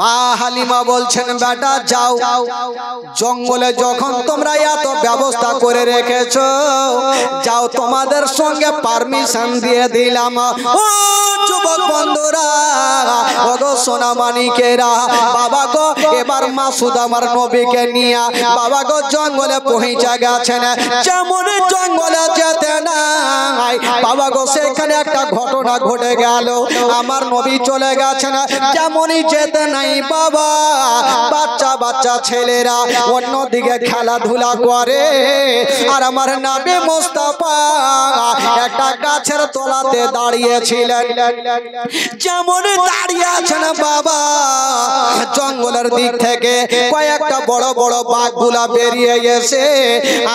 মা হালিমা বলছেন বেটা যাও, জঙ্গলে যখন তোমরা এত ব্যবস্থা করে রেখেছো, যাও তোমাদের সঙ্গে পারমিশন দিয়ে দিলাম। ও যুবক বন্ধুরা, ওগো সোনামানিকেরা, বাবা গো এবার মাসুদ আমার নবীকে নিয়ে বাবা গো জঙ্গলে পৌঁছে গেছেন। যেমন জঙ্গলে যেতে নাই বাবা গো সেখানে একটা ঘটনা ঘটে গেল। আমার নবী চলে গেছেন, যেমনই যেতে নাই বাবা বাচ্চা বাচ্চা ছেলেরা অন্যদিকে খেলাধুলা করে, আর আমার নবী মুস্তাফা একটা গাছের তলাতে দাঁড়িয়েছিলেন। যেমন দাঁড়িয়ে আছেন বাবা, জঙ্গলের দিক থেকে কয়েকটা বড় বড় বাঘগুলা বেরিয়ে এসে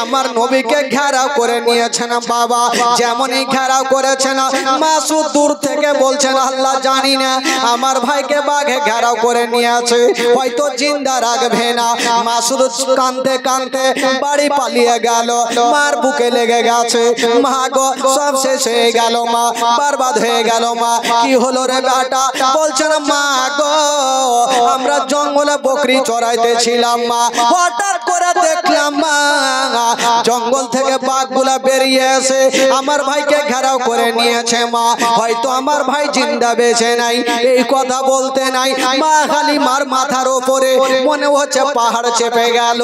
আমার নবীকে ঘেরাও করে নিয়েছেন বাবা। যেমনই ঘেরাও করেছেন, মাসুদ দূর থেকে বলছেন আল্লাহ জানি না আমার ভাইকে বাঘে ঘেরাও করে নিয়েছে, হয়তো জিন্দা রাখবে না। মাসুদ কাঁদতে কাঁদতে বাড়ি পালিয়ে গেল। মার বুকে লেগে গেছে, মা গো সব শেষ হয়ে গেল, মা বরবাদ হয়ে গেল। মা কি হলো রে বেটা? বলছেন মা গো আমরা জঙ্গলে বকরি চড়াইতেছিলাম মা, হঠাৎ করে দেখলাম মা জঙ্গল থেকে বাঘগুলা বেরিয়ে এসে আমার ভাইকে ঘেরাও করে নিয়েছে মা, হয়তো আমার ভাই জিন্দা বেঁচে নাই। এই কথা বলতে নাই মা হালিমার মাথার উপরে মনে হচ্ছে পাহাড় চেপে গেল।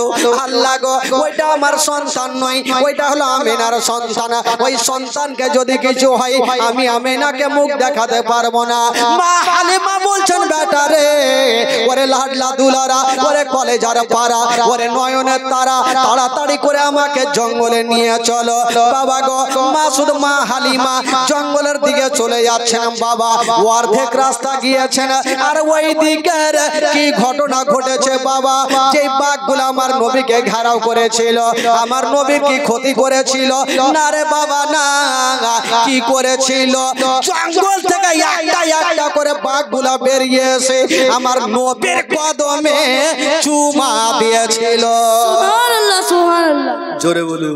আল্লাহ গো ওইটা আমার সন্তান নয়, ওইটা হলো আমিনার সন্তান। ওই সন্তানকে যদি কিছু হয় আমি আমিনাকে মুখ দেখাতে পারবো না। মা হালিমা বলছেন বেটা রে, ওরে লাডলা দুলারা, ওরে কলেজার পাড়া, ওরে নয়নের তারা, তাড়াতাড়ি করে আমাকে জঙ্গলে নিয়ে চলো। বাবা গো মাসুদ মা হালিমা জঙ্গলের দিকে চলে যাচ্ছেন বাবা। অর্ধেক রাস্তা গিয়েছেন, আর ওই দিকের কি ঘটনা ঘটেছে বাবা, যে বাঘগুলো আমার নবীকে ঘেরাও করেছিল, আমার নবীর কি ক্ষতি করেছিল? না রে বাবা না, কি করেছিল? জঙ্গল থেকে একটা একটা করে বাঘগুলা বেরিয়ে এসে আমার নবীর কদমে চুমা দিয়েছিল। সুবহানাল্লাহ সুবহানাল্লাহ, জোরে বলুন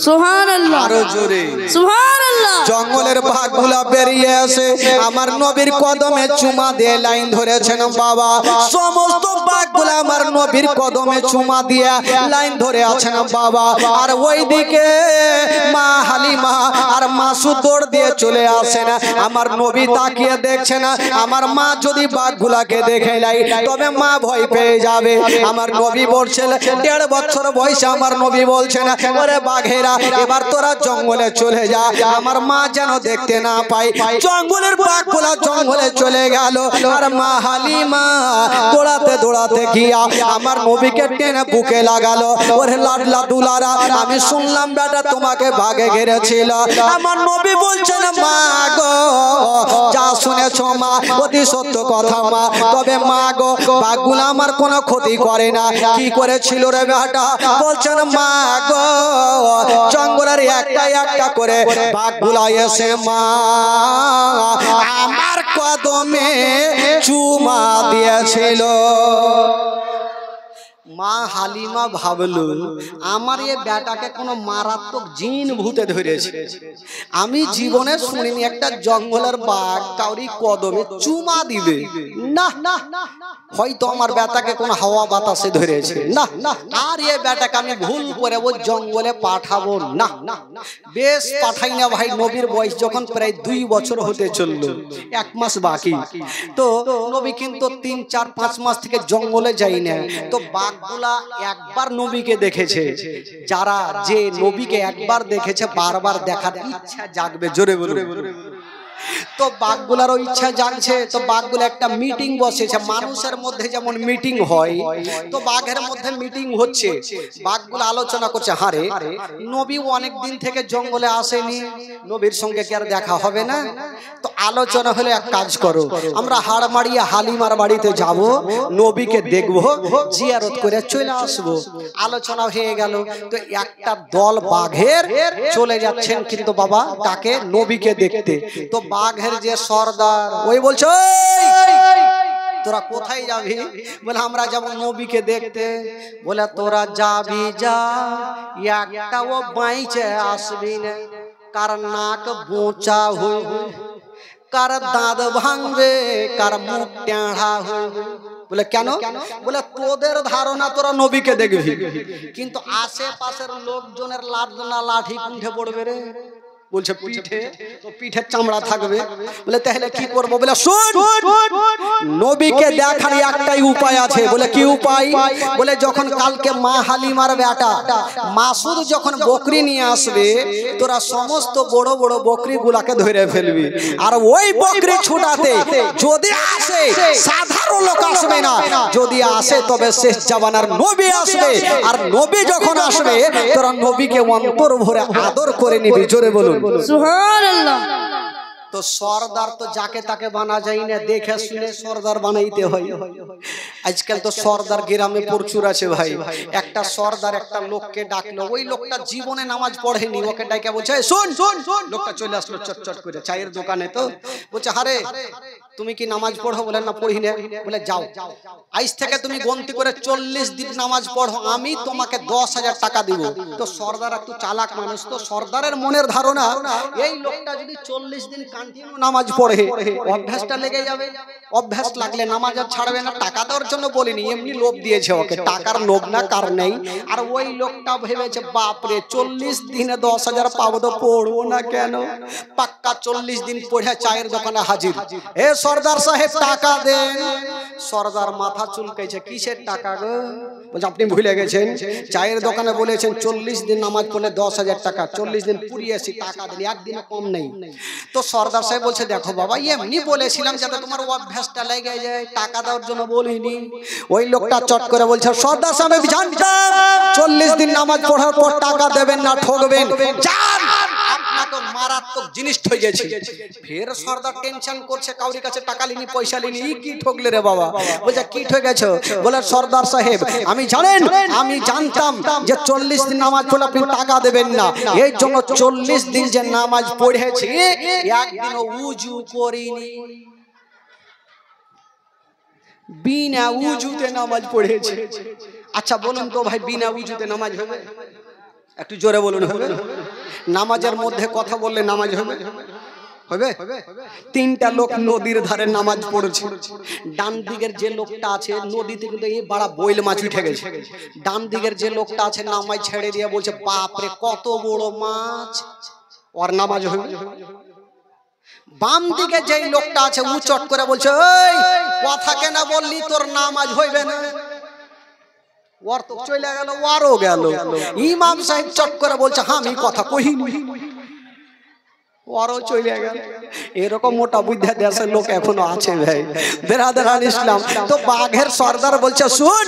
সুবহানাল্লাহ, আরো জোরে সুবহানাল্লাহ। জঙ্গলের বাঘগুলা বেরিয়ে এসে আমার নবীর কদমে চুমা দিয়ে লাইন ধরেছেন বাবা। সমস্ত বাঘগুলা আমার নবীর কদমে চুমা দিয়ে লাইন ধরে আছেন বাবা। আর ওইদিকে মা হালিমা আর মাসুদ দৌড় দিয়ে চলে আসেন। আমার নবী তাকিয়ে দেখছেন, আমার মা যদি বাঘগুলাকে দেখে লাই তবে মা ভয় পেয়ে যাবে। আমার নবী বলছেন 1.5 বছর বয়সে আমার নবী বলছেন ওরে বাঘেরা এবার তোরা জঙ্গলে চলে যা, আমার মা যেন দেখতে না পায়। জঙ্গলের বাঘগুলা জঙ্গলে চলে গেল, আর মা হালিমা দৌড়াতে দৌড়াতে গিয়া আমার নবীকে টেনে বুকে লাগালো। ওরে লাডলা দুলারা, আমি শুনলাম বেটা তোমাকে বাঘে ঘিরেছিল। আমার নবী বলছেন মা গো যা শুনেছো মা অতি সত্য কথা মা, তবে মা গো বাঘগুলা আমার কোনো ক্ষতি করে না। কি করেছিল রে বেটা? বলছেন মা গো জঙ্গলের একটা একটা করে বাঘগুলা এসে মা আমার কদমে চুমা দিয়েছিল। মা হালিমা ভাবলো আমার এই বেটাকে কোনো মারাত্মক জিন ভূতে ধরেছে। আমি জীবনে শুনিনি একটা জঙ্গলের বাঘ কাউরি কদমে চুমা দিবে। না না, হয়তো আমার বেটাকে কোনো হাওয়া বাতাসে ধরেছে। না না, আর এই বেটাকে আমি ভুল করে ওই জঙ্গলে পাঠাবো না। বেশ পাঠাই না ভাই। নবীর বয়স যখন প্রায় 2 বছর হতে চললো, 1 মাস বাকি, তো নবী কিন্তু 3, 4, 5 মাস থেকে জঙ্গলে যাই না। তো বাঘগুলা একবার নবীকে দেখেছে, যারা যে নবীকে একবার দেখেছে বারবার দেখার ইচ্ছা জাগবে। জোরে বলুন। তো বাঘগুলারও ইচ্ছা জাগছে। তো বাঘগুলো একটা মিটিং বসেছে, মানুষের মধ্যে যেমন মিটিং হয় তো বাঘের মধ্যে মিটিং হচ্ছে। বাঘগুলো আলোচনা করছে, হারে নবী অনেক দিন থেকে জঙ্গলে আসেনি, নবীর সঙ্গে কি আর দেখা হবে না? তো আলোচনা হলে এক কাজ করো, আমরা হাড় মারিয়ে হালিমার বাড়িতে যাব, নবীকে দেখবো, জিয়ারত করে চলে আসবো। আলোচনা হয়ে গেল। তো একটা দল বাঘের চলে যাচ্ছেন কিন্তু বাবা তাকে নবীকে দেখতে। তো বাঘের যে সর্দার ওই বলছে তোরা কোথায় যাবি? বলে আমরা যাব নবীকে দেখতে। বলে তোরা যাবি যা, একটাও বাইচে আসবি না, কার নাক বোঁচা হইবে, কার দাঁত ভাঙবে, কার মুখ টেঁড়া হইবে। বলে কেন? বলে তোদের ধারণা তোরা নবীকে দেখবি, কিন্তু আশেপাশের লোকজনের লাঠি কুণ্ঠে পড়বে রে। বলছে পিঠে, তো পিঠের চামড়া থাকবে। বলে তাহলে কি করবো? বলে শুন, নবীকে দেখার একটাই উপায় আছে। বলে কি উপায়? বলে যখন কালকে মা হালিমার বেটা মাসুদ যখন বকরি নিয়ে আসবে, তোরা সমস্ত বড় বড় বকরি গুলাকে ধরে ফেলবি। আর ওই বকরি ছুটাতে যদি আসে, সাধারণ লোক আসবে না, যদি আসে তবে শেষ জামানার নবী আসবে। আর নবী যখন আসবে, তোরা নবীকে অন্তর ভরে আদর করে নিবি। জোরে বলুন সুবহানাল্লাহ। তো সর্দার তো যাকে তাকে বানা যায় না, দেখে শুনে সর্দার বানাইতে হয়। আজকাল তো সর্দার গ্রামে প্রচুর আছে ভাই। একটা সর্দার একটা লোককে ডাকলো, ওই লোকটা জীবনে নামাজ পড়েনি, ওকে ডাকে বলছে শোন শোন শোন। লোকটা চলে আসলো চটচট করে চায়ের দোকানে। তো বলছে আরে তুমি কি নামাজ পড়ো? বলে না পড়ি না। বলে যাও, আজ থেকে তুমি গন্তি করে 40 দিন নামাজ পড়ো, আমি তোমাকে 10,000 টাকা দিব। তো সর্দার একটু চালাক মানুষ, তো সর্দারের মনের ধারণা এই লোকটা যদি 40 দিন কন্টিনিউ নামাজ পড়ে, অভ্যাসটা লেগে যাবে। অভ্যাস লাগলে নামাজ আর ছাড়বে না। টাকা দেওয়ার জন্য বলিনি, এমনি লোভ দিয়েছে ওকে, টাকার লোভ না কার নেই। আর ওই লোকটা ভেবেছে বাপরে 40 দিনে 10,000 পাবো, তো পড়বো না কেন? পাক্কা 40 দিন পড়ে চায়ের দোকানে হাজির। এ সর্দার সাহেব টাকা দেন। সর্দার মাথা চুলকাইছে, কিসের টাকা গো? বলছে আপনি ভুলে গেছেন, চায়ের দোকানে বলেছেন 40 দিন নামাজ পড়লে 10,000 টাকা, 40 দিন পুরিয়েছি, টাকা দিন, একদিনও কম নেই। তো সর্দার সাহেব বলছে দেখো বাবা, এমনি বলেছিলাম যাতে তোমার অভ্যাসটা লেগে যায়, টাকা দেওয়ার জন্য বলিনি। ওই লোকটা চট করে বলছে সর্দার সাহেব জানতাম 40 দিন নামাজ পড়ার পর টাকা দেবেন না, ঠকবেন, জান আপনাকে মারাত্মক জিনিস হয়ে গেছে। ফের সর্দার টেনশন করছে, কাউরি কাছে টাকা লিনি, পয়সা লিনি, কি ঠকলে রে বাবা? বলছে কি ঠকে গেছো? বলে সর্দার সাহেব আমি জানতাম যে 40 দিন নামাজ পড়লে আপনি টাকা দেবেন না, এই জন্য 40 দিন যে নামাজ পড়েছি একদিনও উজু করিনি, বিনা উজুতে নামাজ পড়েছে। আচ্ছা বলুন তো ভাই, বিনা উজুতে নামাজ হবে? একটু জোরে বলুন হবে? নামাজের মধ্যে কথা বললে নামাজ হবে? হবে? তিনটা লোক নদীর ধারে নামাজ পড়ছে। ডান দিকের যে লোকটা আছে, নদীতে কিন্তু এই বড় বইল মাছ উঠে গেছে। ডান দিকের যে লোকটা আছে নামাজ ছেড়ে দিয়ে বলছে বাপরে কত বড় মাছ, ওর নামাজ হবে? বাম দিকে যে লোকটা আছে ও চট করে বলছে এই কথা কেন বললি, তোর নামাজ হইবে না। ওর তো চলে গেল, ওরও গেল। ইমাম সাহেব চট করে বলছে আমি কথা কহিনি, ওরও চলে গেল। এরকম মোটা বুদ্ধা দেশের লোক এখনো আছে ভাই। বেরাদারান ইসলাম। তো বাঘের সর্দার বলছে শুন,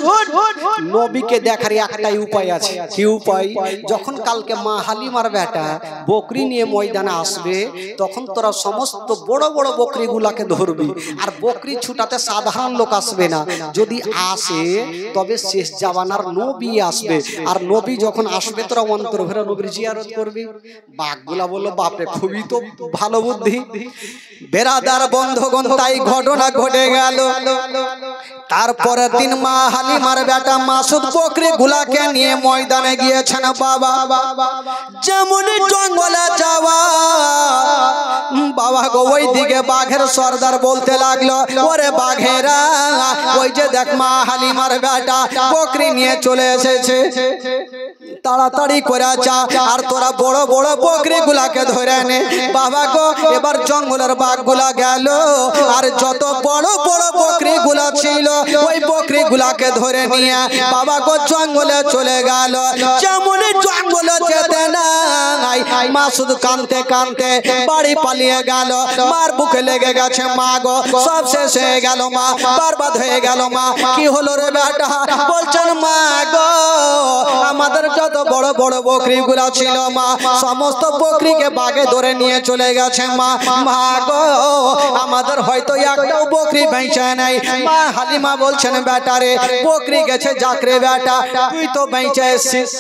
নবীকে দেখার একটাই উপায় আছে। কি উপায়? যখন কালকে মা হালিমার বেটা বকরি নিয়ে ময়দানে আসবে, তখন তোরা সমস্ত বড় বড় বকরি গুলাকে ধরবি। আর বকরি ছুটাতে সাধারণ লোক আসবে না, যদি আসে তবে শেষ জামানার নবী আসবে। আর নবী যখন আসবে তোরা অন্তর ভরে নবীর জিয়ারত করবি। বাঘগুলা বললো বাপরে খুবই তো ভালো বুদ্ধি। বেরাদার বন্ধুগণ, তাই ঘটনা ঘটে গেল। তারপরের দিন মা হালিমার বেটা মাসুদ বকরি গুলাকে নিয়ে ময়দানে গিয়েছেন। বাবা যেমন জঙ্গলে যাওয়া, বাবা গো ওই দিকে বাঘের সর্দার বলতে লাগলো ওরে বাঘেরা, ওই যে দেখ মা হালিমার বেটা বকরি নিয়ে চলে এসেছে, তাড়াতাড়ি করে যা আর তোরা বড় বড় বকরি গুলাকে ধরে নে। বাবা গো এবার জঙ্গলের বাঘ গুলা গেল, আর যত বড় বড় বকরি গুলা ছিল ওই বকরি গুলাকে ধরে নিয়ে বাবা গো জঙ্গলে চলে গেল। যেমন জঙ্গলে যেতে নাই মাসুদ কানতে কানতে বাড়ি পালিয়ে গেল। মার বুকে লেগে গেছে, মা গো সব শেষ হয়ে গেল, মা বরবাদ হয়ে গেল। মা কি হলো রে বেটা? বলছেন মা গো আমাদের যত বড় বড় বকরি গুলা ছিল মা, সমস্ত বকরিকে বাঘে ধরে নিয়ে চলে গেছে। মা মা গো আমাদের হয়তো একটাও বকরি বেঁচে নাই। মা হালিমা বলছেন বেটা রে বকরি গেছে যাক রে বেটা, তুই তো বেঁচে এসছিস।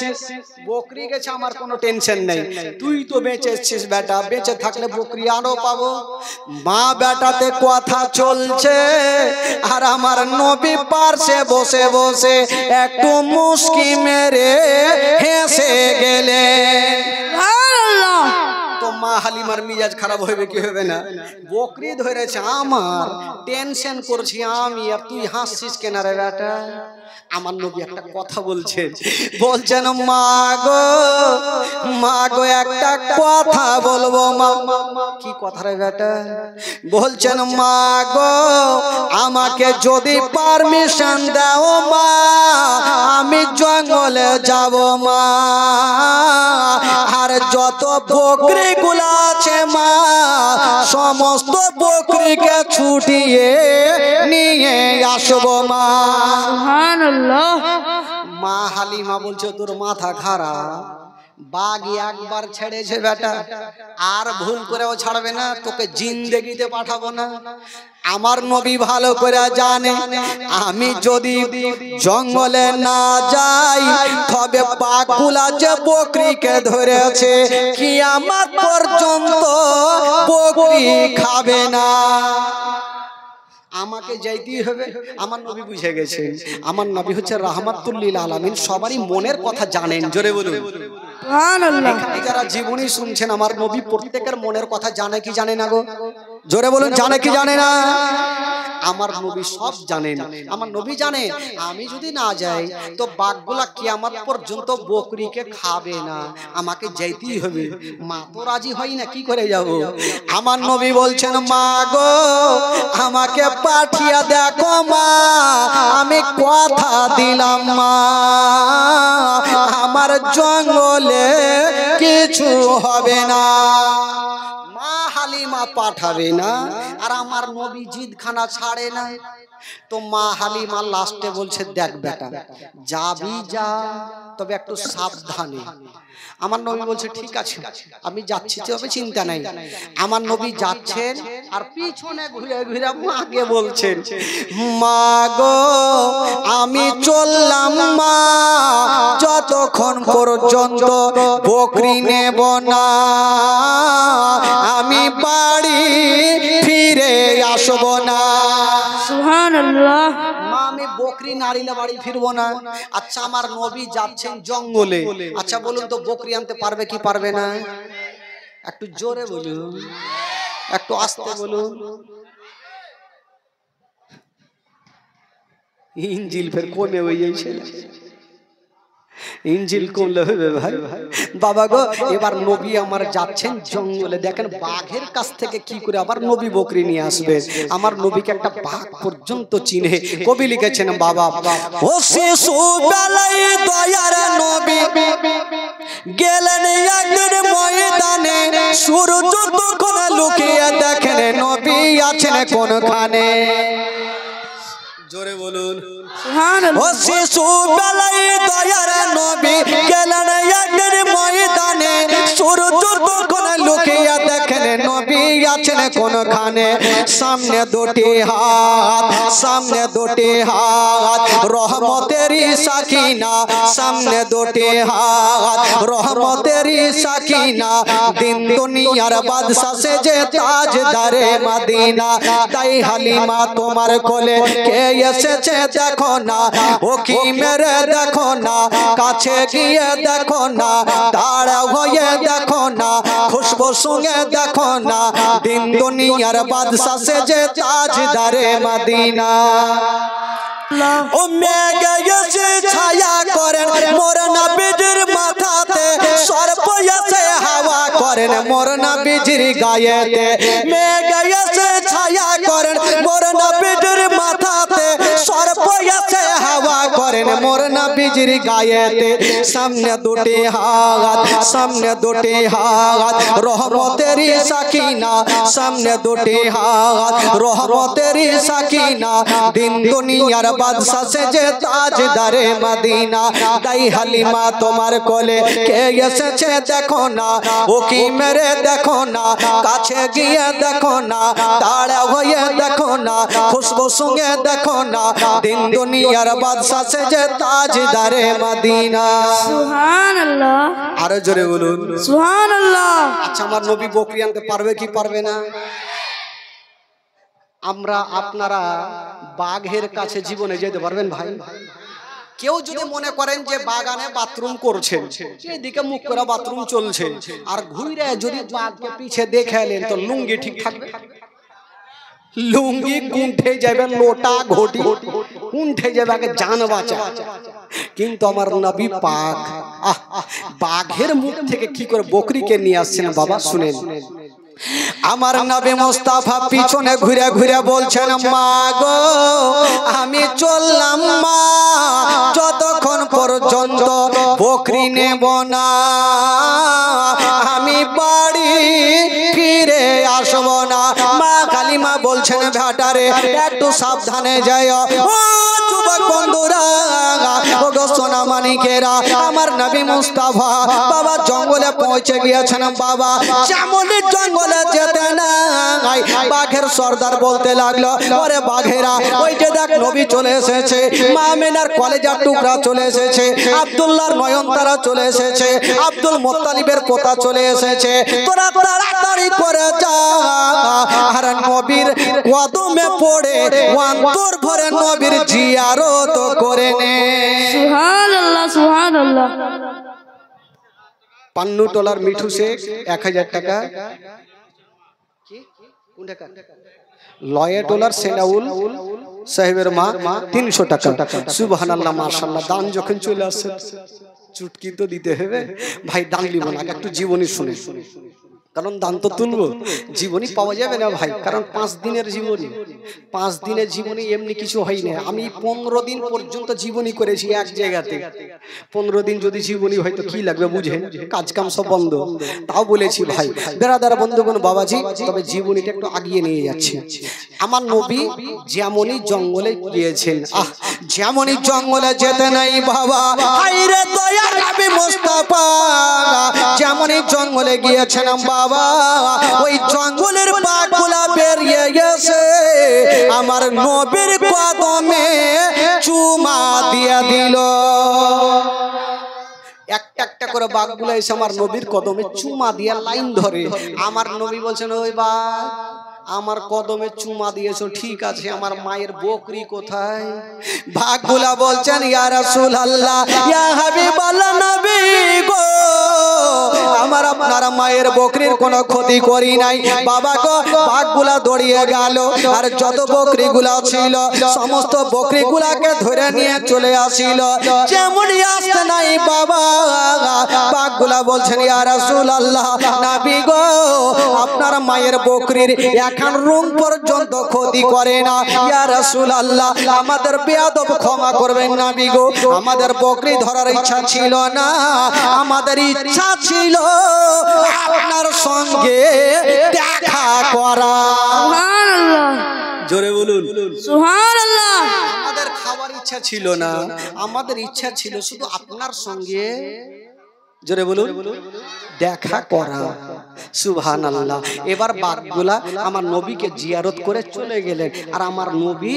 বকরি গেছে আমার কোনো টেনশন নেই, তুই তো বেঁচে এসছিস বেটা, বেঁচে থাকলে বকরি আরো পাবো। মা বেটাতে কথা চলছে আর আমার নবী পাশে বসে বসে একটু মুস্কি মেরে হেসে গেলে। সুবহানাল্লাহ। তো মা হালিমার মিজাজ খারাপ হবে কি হবে না? বকরি ধরেছে আমার, টেনশন করছি আমি, আর তুই হাসছিস কেন রে বেটা? আমার নবী একটা কথা বলছেন, বলছেন মা গো একটা কথা বলবো মা। কি কথা রে বেটা? বলছেন মা গো আমাকে যদি পারমিশন দাও মা, আমি জঙ্গলে যাব মা, আর যত বকরি গুলো আছে মা সমস্ত বকরিকে ছুটিয়ে নিয়ে আসবো মা। সুবহানাল্লাহ। মা হালিমা বলছে তোর মাথা খারাপ, বাঘ একবার ছেড়েছে বেটা, আর ভুল করেও ছাড়বে না, তোকে জিন্দেগিতে পাঠাবো না। আমার নবী ভালো করে জানে আমি যদি জঙ্গলে না যাই তবে বাঘগুলা যে বকরিকে ধরেছে কিয়ামত পর্যন্ত বকরি খাবে না। আমাকে যাইতেই হবে। আমার নবী বুঝে গেছেন, আমার নবী হচ্ছে রাহমাতুল লিল আলামিন, সবারই মনের কথা জানেন। জোরে বলুন সুবহানাল্লাহ। এখানে যারা জীবনী শুনছেন আমার নবী প্রত্যেকের মনের কথা জানে কি জানে না গো? জোরে বলুন জানে কি জানে না? আমার নবী সব জানেন। আমার নবী জানে আমি যদি না যাই তো বাঘগুলা কিয়ামত পর্যন্ত বকরিকে খাবে না, আমাকে যাইতেই হবে। মা তো রাজি হয় না, কি করে যাব? আমার নবী বলছেন মা গো আমাকে পাঠিয়ে দেখো মা, আমি কথা দিলাম মা আমার জঙ্গলে কিছু হবে না। মা হালিমা পাঠাবে না, আর আমার নবী জিদখানা ছাড়ে না। তো মা হালিমা লাস্টে বলছে দেখ বেটা যাবি যা, তবে একটু সাবধানে। আমার নবী বলছে ঠিক আছে আমি যাচ্ছি, তবে চিন্তা নাই। আমার নবী যাচ্ছেন আর পিছনে ঘুরে ঘুরে মাকে বলছেন মা গো আমি চললাম মা, যতক্ষণ পর্যন্ত বকরি নেব না আমি বাড়ি ফিরে আসব না। সুবহানাল্লাহ। মা আমি বকরি নাড়িলে বাড়ি ফিরবো না। আচ্ছা আমার নবী যাচ্ছেন জঙ্গলে, আচ্ছা বলুন তো বকরি আনতে পারবে কি পারবে না? একটু জোরে বলুন, একটু আস্তে বলুন। ইঞ্জিল ফের কমে হয়ে যাইছে, ইঞ্জিল কমলে হবে ভাই। বাবা গো এবার নবী আমার যাচ্ছেন জঙ্গলে, দেখেন বাঘের কাছ থেকে কি করে আবার নবী বকরি নিয়ে আসবে। আমার নবীকে একটা বাঘ পর্যন্ত চিনে কবি লিখেছেন বাবা ও শিশু বেলায় দয়ার নবী গেলেন একদিন ময়দানে, সূর্য তখন লুকিয়ে দেখেন নবী আছেন কোনখানে। জোরে বলুন সুবহানাল্লাহ। ও শিশু বেলায় দয়ার নবী গেলেন একদিন ময়দানে, সূর্য তখন লুকিয়ে দেখেন নবী আছেন কোনখানে। সামনে দুটি হাত, সামনে দুটি হাত রহমতেরই সাকিনা, সামনে দুটি হাত রহমতেরই সাকিনা, দিন দুনিয়ার বাদশা সেজে তাজদারে মদিনা। তাই হালিমা তোমার কোলে কে এসেছে দেখো না, ও কি মেরে দেখো না, কাছে গিয়ে দেখো না, দাঁড়া হয়ে দেখো না, খুশবু সঙ্গে দেখো না, দিন দুনিয়ার বাদশা সেজে তাজদারে মদিনা। ও মেঘে এসে ছায়া করেন মোর নবীজির মাথাতে, সর্প এসে হাওয়া করেন মোর নবীজির গায়েতে। মেঘে এসে ছায়া করেন মোর নবীজির মাথাতে, সর্প এসে হাওয়া করেন মোর নবীজির গায়েতে। সামনে দুটি হাত, সামনে দুটি হাত রহমতেরই সাকিনা, সামনে দুটি হাত রহমতেরই সাকিনা, দিন দুনিয়ার বাদশা সেজে তাজদারে মদিনা। তাই হালিমা তোমার কোলে কে এসেছে দেখো না, ও কি মেরে দেখো না, কাছে গিয়ে দেখো না, দাঁড়া হয়ে দেখো না, খুশবু সঙ্গে দেখো না, দিন দুনিয়ার বাদশা সেজে তাজদারে মদিনা। সুবহানাল্লাহ। আরো জোরে বলুন সুবহানাল্লাহ। আচ্ছা আমার নবী বকরি আনতে পারবে কি পারবে না? আমরা আপনারা বাঘের কাছে জীবনে যেতে পারবেন ভাই? কেউ যদি মনে করেন যে বাগানে বাথরুম করছেন, এইদিকে মুখ করে বাথরুম চলছে, আর ঘুরে যদি বাঘকে পিছে দেখে এলেন তো লুঙ্গি ঠিক থাকবে? লুঙ্গি কুণ্ঠে যাবে, লোটা ঘটি কুণ্ঠে যাবে, আগে জান বাঁচা। কিন্তু আমার নবী পাক বাঘের মুখ থেকে কি করে বকরিকে নিয়ে আসছেন বাবা শুনেন। আমার নবী মুস্তাফা পিছনে ঘুরে ঘুরে বলছেন, মা গো আমি চললাম মা, যতক্ষণ পর্যন্ত বকরি নেব না আমি বাড়ি ফিরে আসব না। মা কালিমা বলছেন, ভেটারে একটু সাবধানে যায়। ও যুবক বন্ধুরা, ও গো সোনা মানিকেরা, আমার নবী মুস্তাফা বাবা জঙ্গলে পৌঁছে গিয়েছেন। বাবা যেমনই জঙ্গলে যেতে নাই, বাঘের সর্দার বলতে লাগলো, ওরে বাঘেরা ওই যে দেখ নবী চলে এসেছে, মা আমিনার কলেজার টুকরা চলে এসেছে, আব্দুল্লাহর নয়নতারা চলে এসেছে, আব্দুল মুত্তালিবের পোতা চলে এসেছে, তোরা তাড়াতাড়ি করে যা আর নবীর কদমে পড়ে অন্তর ভরে নবীর জিয়ারত করে নে। সুবহানাল্লাহ সুবহানাল্লাহ। পান্নু টলার মিঠু শেখ 1000 টাকা, লয়ে টলার সেনাউল সাহেবের মা 300 টাকা। সুবহানাল্লাহ মাশাআল্লাহ। দান যখন চলে আসে চুটকি তো দিতে হবে ভাই, দান নিব না, একটু জীবনী শুনে, কারণ দান তো তুলবো, জীবনী পাওয়া যাবে না ভাই, কারণ 5 দিনের জীবনী, 5 দিনের জীবনী এমনি কিছু হয় না। আমি 15 দিন পর্যন্ত জীবনী করেছি এক জায়গাতে। 15 দিন যদি জীবনী হয় তো কি লাগবে বুঝেন, কাজ কাম সব বন্ধ। তাও বলেছি ভাই বেরাদার বন্ধুগণ বাবাজি, তবে জীবনীটা একটু আগিয়ে নিয়ে যাচ্ছে। আমার নবী যেমনই জঙ্গলে গিয়েছেন, যেমনই জঙ্গলে যেতে নাই বাবা, হায়রে দয়ার নবী মুস্তাফা যেমনই জঙ্গলে গিয়েছেন বাবা, ওই জঙ্গলের বাঘগুলা বেরিয়ে গেছে, আমার নবীর কদমে চুমা দিয়ে দিল। একটা একটা করে বাঘগুলো এসে আমার নবীর কদমে চুমা দিয়ে লাইন ধরে। আমার নবী বলছেন, ওই বাঘ আমার কদমে চুমা দিয়েছো ঠিক আছে, আমার মায়ের বকরি কোথায়? বাঘগুলা বলছেন, ইয়া রাসূলুল্লাহ ইয়া হাবিবাল্লাহ নবী গো, আমার আপনার মায়ের বকরির কোনো ক্ষতি করি নাই। বাবা গো, বাঘগুলা দৌড়িয়ে গেল, আর যত বকরিগুলা ছিল সমস্ত বকরিগুলাকে ধরে নিয়ে চলে আসিল। যেমনই আসতে নাই বাবা, বাঘগুলা বলছেন, ইয়া রাসূলুল্লাহ নবী গো, আপনার মায়ের বকরির এখন রুম পর্যন্ত ক্ষতি করে না। ইয়া রাসূলুল্লাহ আমাদের বেয়াদব ক্ষমা করবেন নবী গো, আমাদের বকরি ধরার ইচ্ছা ছিল না, আমাদের ইচ্ছা ছিল আপনার সঙ্গে দেখা করা। সুবহানাল্লাহ জোরে বলুন সুবহানাল্লাহ। আমাদের খাবার ইচ্ছা ছিল না, আমাদের ইচ্ছা ছিল শুধু আপনার সঙ্গে, জোরে বলুন, দেখা করা। সুবহানাল্লাহ। এবার বাঘগুলা আমার নবীকে জিয়ারত করে চলে গেলেন, আর আমার নবী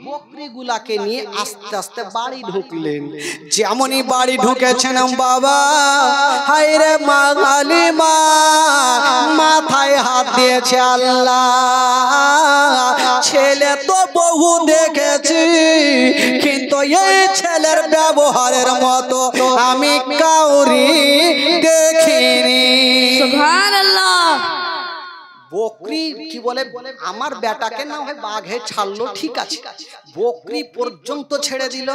বকরিগুলাকে নিয়ে আস্তে আস্তে বাড়ি ঢুকলেন। যেমনই বাড়ি ঢুকেছেন বাবা, হায়রে মা গালিমা মাথায় হাত দিয়েছে, আল্লাহ ছেলে তো বহু দেখেছি, কিন্তু এই ছেলের ব্যবহারের মতো আমি কাউরি দেখিনি। সুবহানাল্লাহ। বকরি কি বলে, আমার বেটাকে না হয় বাঘে ছাড়লো ঠিক আছে, বকরি পর্যন্ত ছেড়ে দিল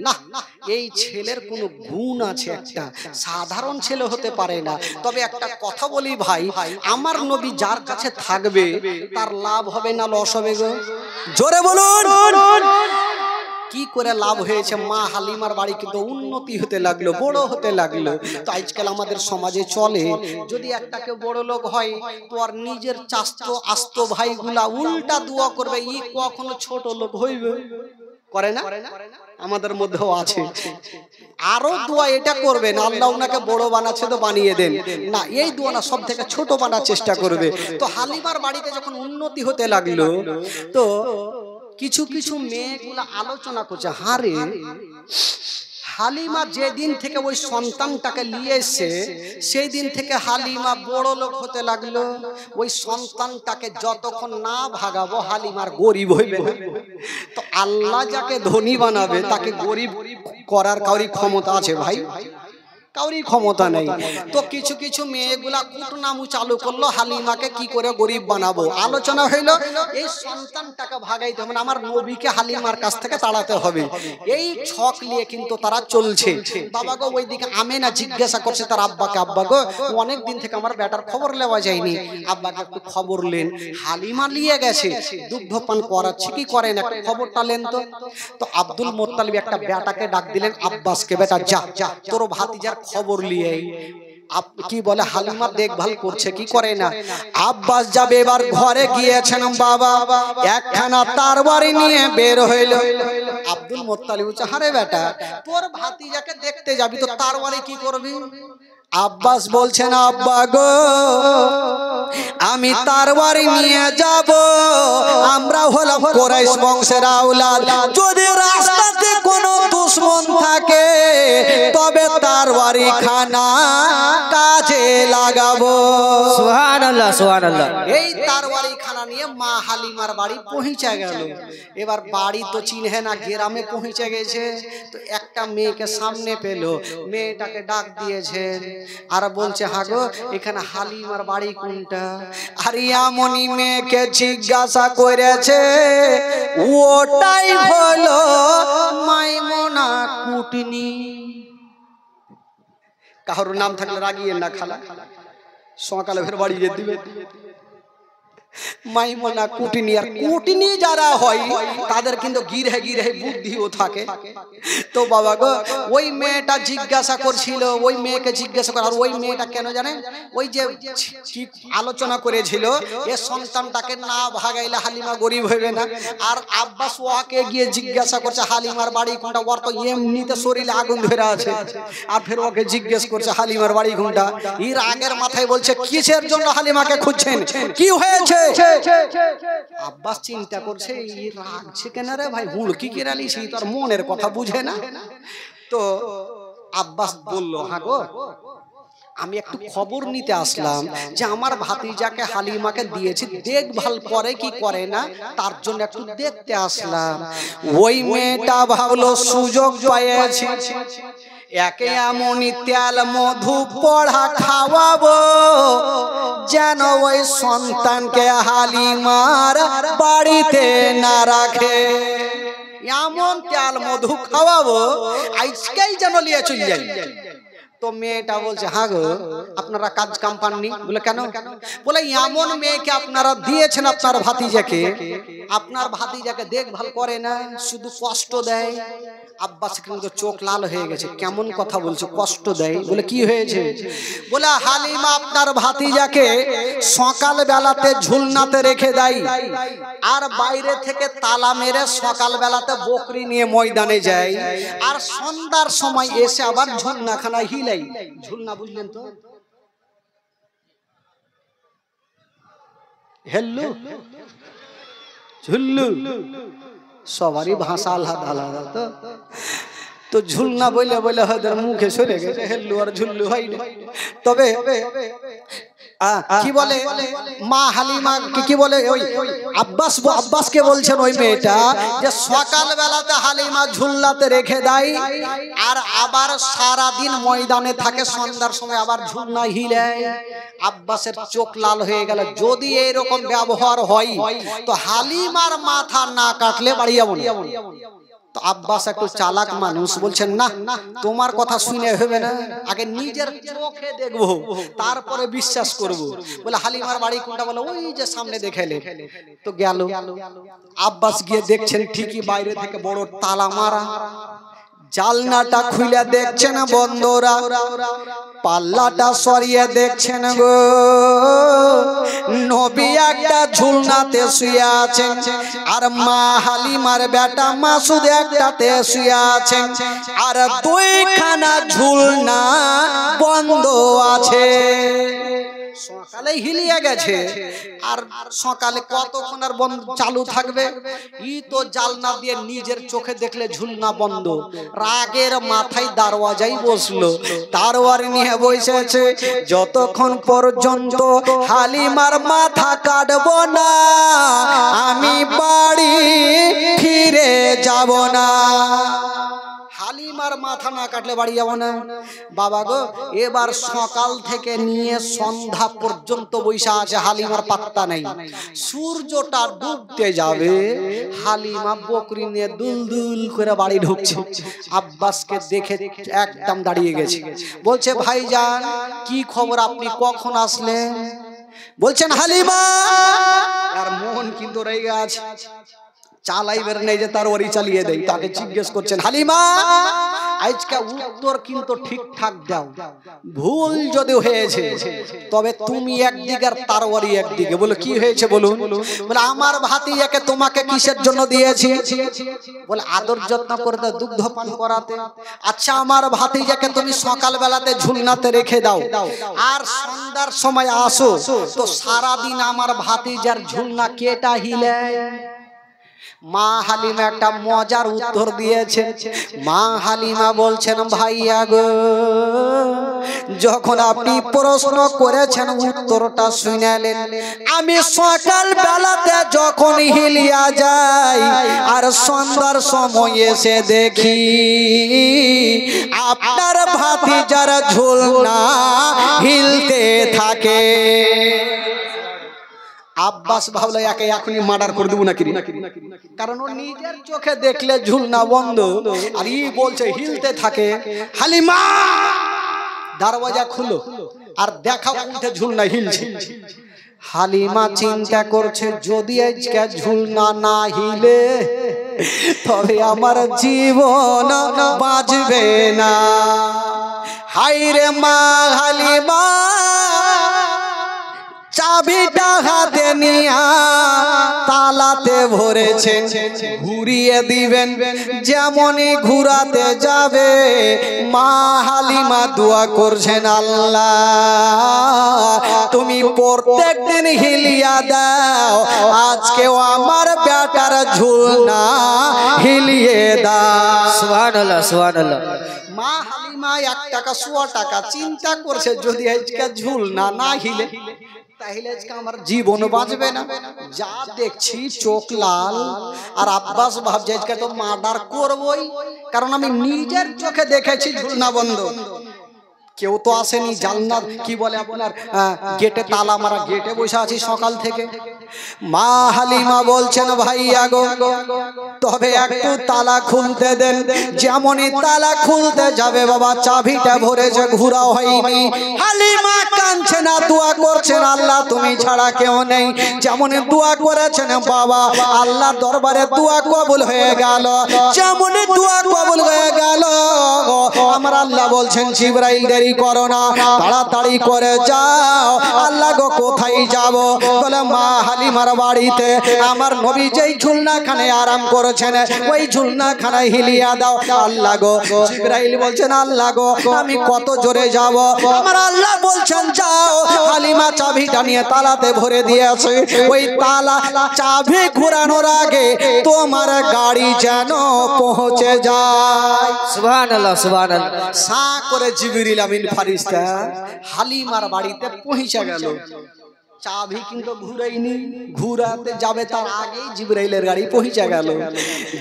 না। এই ছেলের কোনো গুণ আছে, একটা সাধারণ ছেলে হতে পারে না। তবে একটা কথা বলি ভাই, আমার নবী যার কাছে থাকবে তার লাভ হবে না লস হবে গো? জোরে বলুন। কি করে লাভ হয়েছে? মা হালিমার বাড়ি কিন্তু উন্নতি হতে লাগলো, বড় হতে লাগলো। তো আজকাল আমাদের সমাজে চলে, যদি একটা কেউ বড় লোক হয় তো আর নিজের চাস্তো আস্ত ভাইগুলা উল্টা দোয়া করবে, ই কখনো ছোট লোক হইবে, করে না? আমাদের মধ্যেও আছে। আরো দোয়া এটা করবে না, আল্লাহ ওনাকে বড় বানাচ্ছে তো বানিয়ে দেন না, এই দোয়া না, সব থেকে ছোট বানার চেষ্টা করবে। তো হালিমার বাড়িতে যখন উন্নতি হতে লাগলো, তো কিছু কিছু মেয়েগুলা আলোচনা করছে, হারে হালিমা যেদিন থেকে ওই সন্তানটাকে নিয়ে এসে সেই দিন থেকে হালিমা বড় লোক হতে লাগলো। ওই সন্তানটাকে যতক্ষণ না ভাগাবো হালিমার গরিব হইবে না। তো আল্লাহ যাকে ধনী বানাবে তাকে গরিব করার কাউরি ক্ষমতা আছে ভাই? কাউরি ক্ষমতা নেই। তো কিছু কিছু মেয়েগুলা কুটনামু চালু করলো, হালিমাকে কি করে গরিব বানাবো। আলোচনা হইলো এই সন্তানটাকে ভাগাইতে হবে, আমার নবীকে হালিমার কাছ থেকে তাড়াতে হবে। এই ছক নিয়ে কিন্তু তারা চলছে। বাবা গো ওইদিকে আমেনা জিজ্ঞাসা করছে তার আব্বাকে, আব্বা গো অনেক দিন থেকে আমার বেটার খবর নেওয়া যায়নি, আব্বাকে একটু খবর নেন। হালিমা নিয়ে গেছে, দুগ্ধপান করাচ্ছে কি করেন, একটা খবরটা নেন তো। তো আব্দুল মুত্তালিব একটা বেটাকে ডাক দিলেন আব্বাসকে, বেটা যা যা তোর ভাতিজার খবর নিয়ে কি বলে হালিমা দেখভাল করছে কি করে না। আব্বাস যাবে, এবার ঘরে গিয়েছেন বাবা, একখানা তরবারি নিয়ে বের হইল। আব্দুল মুত্তালিব বলছে, আরে বেটা তোর ভাতিজাকে দেখতে যাবি তো তরবারি কি করবি? আব্বাস বলছেন, আব্বা গো আমি তরবারি নিয়ে যাব, আমরা হলাম কুরাইশ বংশের আওলাদ, যদি রাস্তাতে কোনো দুশমন থাকে তবে তরবারি খানা কাজে লাগাবো। সুবহানাল্লাহ সুবহানাল্লাহ। এই তরবারি খানা নিয়ে মা হালিমার বাড়ি পৌঁছে গেল। এবার বাড়ি তো চিনহে না, গ্রামে পৌঁছে গেছে। তো একটা মেয়েকে সামনে পেল, মেয়েটাকে ডাক দিয়েছেন আর বলছে, হাগো এখানে হালিমার বাড়ি কোনটা? আর এমনই মেয়েকে জিজ্ঞাসা করেছে, ওটাই হলো মাইমুনা কুটনি। কারোর নাম থাকলে রাগিয়ে না খালা, সকালে ফের বাড়ি যেতে দিবে। মাইমুনা কুটনি, আর কুটনি যারা হয় তাদের কিন্তু গিরহে গিরহে বুদ্ধিও থাকে। তো বাবা গো ওই মেয়েটা জিজ্ঞাসা করছিল, ওই মেয়েকে জিজ্ঞাসা কর। আর ওই মেয়েটা কেন জানেন, ওই যে কি আলোচনা করেছিল, এ সন্তানটাকে না ভাগাইলে হালিমা গরিব হইবে না। আর আব্বাস ওয়াকে গিয়ে জিজ্ঞাসা করছে হালিমার বাড়ি কোনটা, ওর তো এমনিতে শরীরে আগুন ধরে আছে, আর ফের ওকে জিজ্ঞেস করছে হালিমার বাড়ি কোনটা। এর আগের মাথায় বলছে, কিসের জন্য হালিমাকে খুঁজছেন, কি হয়েছে? আব্বাস চিন্তা করছে, এই রাগছে কেন রে ভাই, হুড়কি কেরালিছি, তার মনের কথা বুঝে না। তো আব্বাস বলল, হ্যাঁ গো আমি একটু খবর নিতে আসলাম যে আমার ভাতিজাকে হালিমাকে দিয়েছি, দেখভাল করে কি করে না, তার জন্য একটু দেখতে আসলাম। ওই মেয়েটা ভাবলো সুযোগ পেয়েছি, একে এমনই তেল মধু পড়া খাওয়াবো যেন ওই সন্তানকে হালিমার বাড়িতে না রাখে। এমন তেল মধু খাওয়াবো আজকেই যেন নিয়ে চলে যাই। তো মেয়েটা বলছে, হ্যাঁ গো আপনারা কাজ কাম পাননি? বলে কেন? বলে এমন মেয়েকে আপনারা দিয়েছেন আপনার ভাতিজাকে, আপনার ভাতিজাকে দেখভাল করে না, শুধু কষ্ট দেয়। আব্বাস কিন্তু চোখ লাল হয়ে গেছে, কেমন কথা বলছো, কষ্ট দেয়? বলে কি হয়েছে? বলে হালিমা আপনার ভাতিজাকে সকাল বেলাতে ঝুলনাতে রেখে দেয়, আর বাইরে থেকে তালা মেরে সকাল বেলাতে বকরি নিয়ে ময়দানে যায়, আর সন্ধ্যার সময় এসে আবার ঝুলনাখানা হিলাই। ঝুলনা বুঝলেন তো? হেল্লু ঝুল্লু সবারই ভাষা আলাদা আলাদা। তো ঝুলনা বলে বলে হয়তো মুখে সরে গেছে, হেল্লু আর ঝুল্লু হয় না। তবে কি বলে মা হালিমা কি বলে, ওই আব্বাসকে বলছেন ওই মেয়েটা যে সকাল বেলাতে হালিমা ঝুলনাতে রেখে দেয়, আর আবার সারা দিন ময়দানে থাকে, সন্ধ্যার সময় আবার ঝুলনা হিলায়। আব্বাসের চোখ লাল হয়ে গেল, যদি এইরকম ব্যবহার হয় তো হালিমার মাথা না কাটলে বাড়ি যাবো না। তো আব্বাস একটু চালাক মানুষ, বলছেন না তোমার কথা শুনে হবে না, আগে নিজের চোখে দেখবো তারপরে বিশ্বাস করব। বলে হালিমার বাড়ি কোনটা? বলে ওই যে সামনে দেখাইলে। তো গেল, আব্বাস গিয়ে দেখছেন ঠিকই বাইরে থেকে বড় তালা মারা, জালনাটা খুলে দেখছেন বন্ধরা, পাল্লাটা সরিয়ে দেখছেন গো নবী একটা ঝুলনাতে শুয়ে আছেন, আর মা হালিমার বেটা মাসুদ একটাতে শুয়ে আছেন, আর দুইখানা ঝুলনা বন্ধ আছে। সকালে হিলিয়ে গেছে, আর সকালে কতক্ষণ আর বন্ধ চালু থাকবে? ই তো জালনা দিয়ে নিজের চোখে দেখলে ঝুলনা বন্ধ। রাগের মাথায় দরওয়াজায় বসলো, তরবারি নিয়ে বসেছে, যতক্ষণ পর্যন্ত হালিমার মাথা কাটবো না আমি বাড়ি ফিরে যাব না। হালিমা এবার মাথা না কাটলে বাড়ি যাবো না। বাবা গো, এবার সকাল থেকে নিয়ে সন্ধ্যা পর্যন্ত বৈশা আছে, হালিমার পাত্তা নেই। সূর্যটা ডুবতে যাবে, হালিমা বকরি নিয়ে দুলদুল করে বাড়ি ঢুকছে। আব্বাসকে দেখে একদম দাঁড়িয়ে গেছে, বলছে ভাইজান কি খবর, আপনি কখন আসলেন? বলছেন হালিমা, আর মন কিন্তু রেগে আছে, চালাইবার নেই যে তার ওরি চালিয়ে দেয়। তাকে জিজ্ঞেস করছেন হালিমা আজকে উত্তর কিন্তু ঠিকঠাক দাও, ভুল যদি হয়েছে তবে তুমি একদিকে আর তার ওরি একদিকে। বলে কি হয়েছে বলুন? বলে আমার ভাতিজাকে তোমাকে কিসের জন্য দিয়েছি? বলে আদর যত্ন করতে, দুগ্ধ পান করাতে। আচ্ছা আমার ভাতিজাকে তুমি সকাল বেলাতে ঝুলনাতে রেখে দাও, আর সন্ধ্যার সময় আসো, তো সারাদিন আমার ভাতিজার ঝুলনা কেটা হিলে। মা হালিমা একটা মজার উত্তর দিয়েছে। মা হালিমা বলছেন ভাইয়া গো, যখন আপনি প্রশ্ন করেছেন উত্তরটা শুনালেন। আমি সকাল বেলাতে যখন হিলিয়া যাই আর সন্ধ্যার সময় এসে দেখি আপনার ভাতিজার ঝুলনা হিলতে থাকে। আব্বাস ভাবলো একে এখনই মার্ডার করে দেবো নাকি, কারণ ও নিজের চোখে দেখলে ঝুলনা বন্ধ, আর ই বলছে হিলতে থাকে। হালিমা দরওয়াজা খুলো আর দেখা উঠে ঝুলনা হিলছে। হালিমা চিন্তা করছে যদি আজকে ঝুলনা না হিলে তবে আমার জীবন বাঁচবে না। হায়রে মা হালিমা চাবিটা হাতে নিয়া তালাতে ভরেছেন, ঘুরিয়ে দিবেন। যেমনই ঘুরাতে যাবে মা হালিমা দোয়া করছেন আল্লাহ তুমি প্রত্যেকদিন হিলিয়া দাও, আজকেও আমার বেটার ঝুলনা হিলিয়ে দাও। সুবহানাল্লাহ সুবহানাল্লাহ। মা হালিমা 1 টাকা 100 টাকা চিন্তা করছে যদি আজকে ঝুলনা না হিলে তাহলে আজকে আমার জীবন বাঁচবে না। যা দেখছি চোখ লাল। আর আব্বাস ভাবছে আজকে তো মার্ডার করবই, কারণ আমি নিজের চোখে দেখেছি ঝুলনা বন্ধ। কেউ তো আসেনি, জান্নাত কি বলে আপনার গেটে তালা মারা, গেটে বসে আছি সকাল থেকে। মা হালিমা বলছেন ভাইয়া গো তবে একটু তালা খুলতে দেন। যেমনই তালা খুলতে যাবে বাবা চাবিটা ভরেছে, ঘুরা হয়নি। হালিমা কাঁদছে না, দোয়া করছেন আল্লাহ তুমি ছাড়া কেউ নেই। যেমনই দোয়া করেছেন বাবা আল্লাহ দরবারে দোয়া কবুল হয়ে গেল। যেমনই দোয়া কবুল হয়ে গেল আমার আল্লাহ বলছেন জিবরাইল দেরি করো না, তাড়াতাড়ি করে যাও। আল্লাহ গো কোথায় যাব? বলে মা হালিমার বাড়িতে। আমার নবী যেই ঝুলনাখানে আরাম করেছেন ওই ঝুলনাখানে হিলিয়া দাও। আল্লাহ গো, জিবরাইল বলছেন আল্লাহ গো আমি কত জোরে যাব? আমার আল্লাহ বলছেন যাও। হালিমা চাবিটা নিয়ে তালাতে ভরে দিয়েছে। ওই তালা চাবি ঘোরানোর আগে তোমার গাড়ি যেন পৌঁছে যায়। সুবহানাল্লাহ সুবহানাল্লাহ। সা করে জিবরিল আমিন ফারিস্তা হালিমার বাড়িতে পৌঁছে গেল। চাবি কিন্তু ঘুরাইনি, ঘুরাতে যাবে তার আগেই জিবরাইলের গাড়ি পৌঁছে গেল।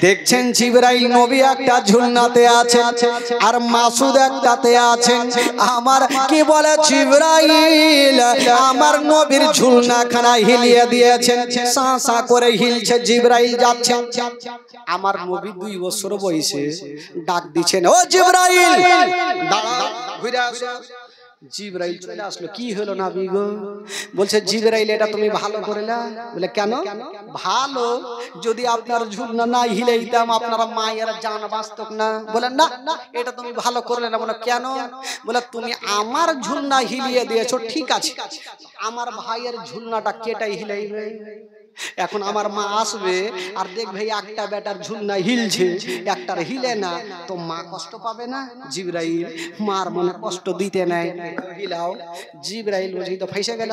দেখছেন জিবরাইল নবী একটা ঝুলনাতে আছেন আর মাসুদ একটাতে আছেন। আমার কি বলে জিবরাইল আমার নবীর ঝুলনাখানা হিলিয়ে দিয়েছেন, সা সা করে হিলছে। জিবরাইল যাচ্ছে, আমার নবী 2 বছর বয়সে ডাক দিচ্ছেন ও জিবরাইল দাঁড়াও, ঘুরে আসো। জিবরাইল চলে আসলো। কি হলো নবী গো? বলছে জিবরাইল এটা তুমি ভালো করলা। বলে কেন ভালো? যদি আপনার ঝুলনা না হিলাইতাম আপনারা মায়ের জান বাঁচত না। বলে না এটা তুমি ভালো করলে না। বলে কেন? বলে তুমি আমার ঝুলনা হিলিয়ে দিয়েছো ঠিক আছে, আমার ভাইয়ের ঝুলনাটা কেটাই হিলাইবে। এখন আমার মা আসবে আর দেখবে একটা বেটার ঝুলনা হিলছে একটার হিলে না, তো মা কষ্ট পাবে না? জিবরাইল মার মনে কষ্ট দিতে নাই, হিলাও। জিবরাইল বলছে তো ফাইসে গেল।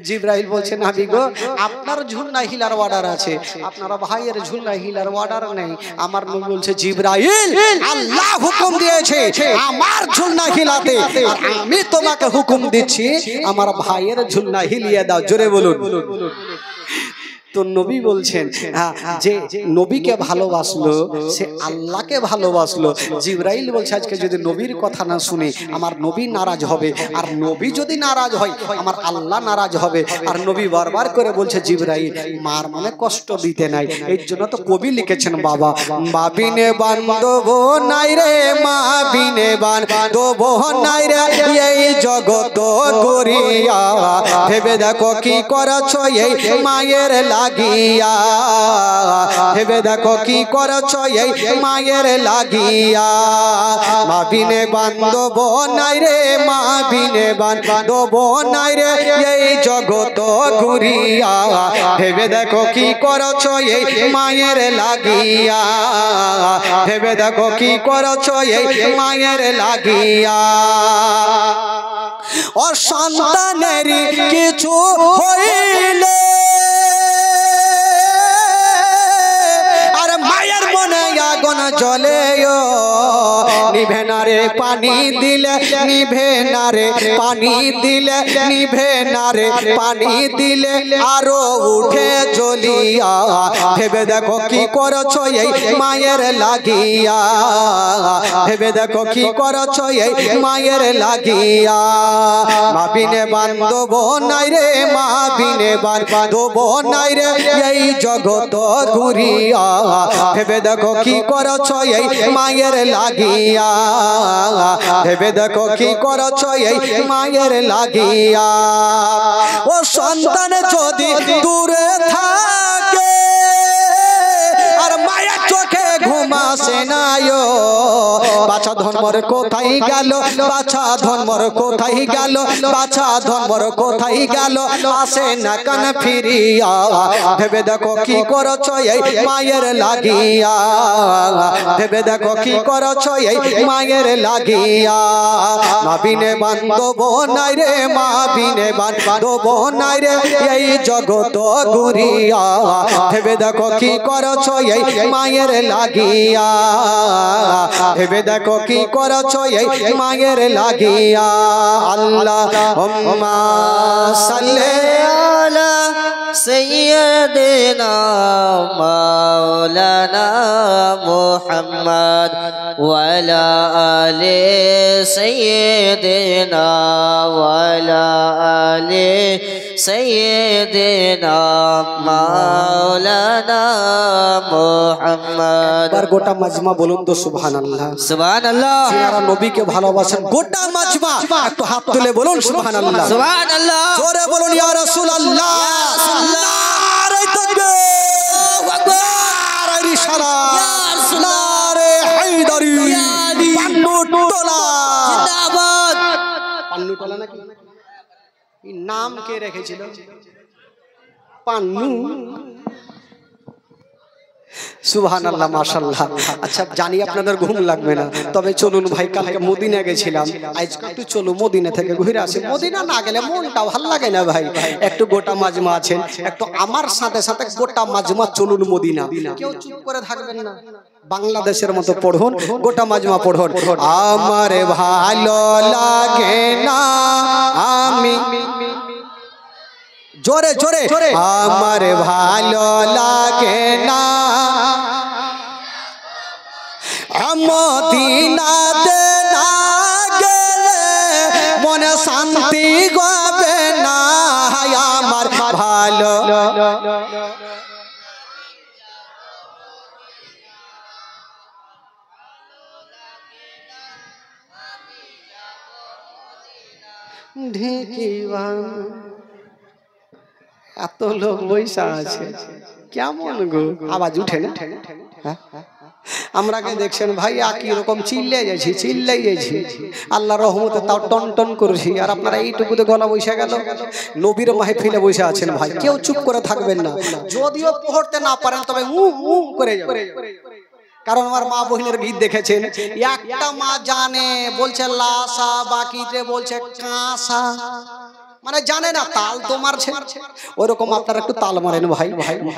জিবরাইল বলছে নবী গো আপনার ঝুলনা হিলার অর্ডার আছে, আপনারা ভাইয়ের ঝুলনা হিলার অর্ডার নেই। আমার নবী বলছে জিবরাইল আল্লাহ হুকুম দিয়েছে আমার ঝুলনা হিলাতে, আর আমি তোমাকে হুকুম দিচ্ছি আমার ভাইয়ের ঝুলনা হিলিয়ে দাও। জোরে বলুন। তো নবী বলছেন যে নবীকে ভালোবাসলো সে আল্লাহকে ভালোবাসলো। জিবরাইল বলছে আজকে যদি নবীর কথা না শুনে আমার নবী নারাজ হবে, আর নবী যদি নারাজ হয় আমার আল্লাহ নারাজ হবে। আর নবী বারবার করে বলছে জিবরাইল মার মনে কষ্ট দিতে নাই। এই জন্য তো কবি লিখেছেন বাবা, মা বিনে বান্ধব নাই রে, মা বিনে বান্ধব নাই রে এই জগত গরিয়া, ভেবে দেখো কি করছো এই মায়ের লাগিয়া, ভেবে দেখো কি করছো এই মায়ের লাগিয়া। মা বিনে বান্ধব নাই রে, মা বিনে বান্ধব নাই রে এই জগত ঘুরিয়া, ভেবে দেখো কি করছো এই মায়ের লাগিয়া, ভেবে দেখো কি করছো এই মায়ের লাগিয়া। ও সন্তানের কিছু হইলে আর মায়ের মনে আগুন জ্বলে, নিভে না রে পানি দিলে, নিভে না রে পানি দিলে, নিভে না রে পানি দিলে আরো উঠে জ্বলিয়া, ভেবে দেখো কি করছো এই মায়ের লাগিয়া, ভেবে দেখো কি করছো এই মায়ের লাগিয়া। মা বিনে বান্ধব নাই রে, মা বিনে বান্ধব নাই রে এই জগত ঘুরিয়া, ভেবে দেখো কি করছো এই মায়ের লাগিয়া, ভেবে দেখো কি করছো এই মায়ের লাগিয়া। ও সন্তান যদি দূরে থাকে আর মায়ের চোখে ঘুম আসে না, বাছা ধর্মর কোথায় গেল, বাছা ধর্মর কোথায় গেল, বাছা ধর্মর কোথায় গেল, আসে না কান ফিরিয়া, ভেবে দেখো কি করছো এই মায়ের লাগিয়া, ভেবে দেখো কি করছো এই মায়ের লাগিয়া। মা বিনে বান্ধব নাই রে, মা বিনে বান্ধব নাই রে এই জগত ঘুরিয়া, ভেবে দেখো কি করছো এই মায়ের লাগিয়া, ভেবে দেখো কি করছো এই মায়ের লাগিয়া। আল্লাহুম্মা সাল্লি আলা সাইয়্যিদিনা মাওলানা মুহাম্মদ ওয়া আলা আলি সাইয়্যিদিনা ওয়া আলা আলি সাইয়্যিদিনা মাওলানা মুহাম্মদ। বার গোটা মাজমা বলুন তো সুবহানাল্লাহ, সুবহানাল্লাহ। যারা নবীকে ভালোবাসেন গোটা মাজমা একটু হাত তুলে বলুন সুবহানাল্লাহ, সুবহানাল্লাহ। জোরে বলুন ইয়া রাসূলুল্লাহ, নারে তাকবীর, আল্লাহু আকবার, নারে রিসালাত, নারে হায়দারি, পান্নুটলা জিন্দাবাদ। পান্নুটলা নাকি এই নাম কে রেখেছিল? পান্নু। সুবহানাল্লাহ, মাশাআল্লাহ। আচ্ছা জানি আপনাদের ঘুম লাগবে না, তবে চলুন ভাই, কালকে মদিনা গেছিলাম, আজকে একটু চলো মদিনা থেকে ঘুরে আসি। মদিনা না গেলে মনটা ভালো লাগে না ভাই। একটু গোটা মাজমা আছেন, একটু আমার সাথে সাথে গোটা মাজমা চলুন মদিনা। কেউ চুপ করে থাকবেন না, বাংলাদেশের মতো পড়ুন, গোটা মাজমা পড়ুন। আমার ভালো লাগে না আমি, জোরে জোরে, আমার ভালো লাগে না মদিনাতে না গেলে মনে শান্তি হবে না, আমার ভালো ঢেকিবা। এত লোক বৈশা আছে, কেমন গো আওয়াজ উঠে না? আমরা কে দেখছেন ভাই একই রকম চিল্লাই যাচ্ছি, আল্লাহ রহমতে তাও টন টন করছি, আর আপনারা এইটুকুতে গলা বসে গেল। নবীর মাহফিলে বসে আছেন ভাই, কেউ চুপ করে থাকবেন না, যদিও পড়তে না পারেন তবে করে যাবেন। কারণ আমার মা বহিনের গীত দেখেছেন, একটা মা জানে বলছে লাসা, বাকিতে বলছে কাঁসা, মানে জানে না, তাল তো মারছে। ওরকম আপনারা একটু তাল মারেন ভাই,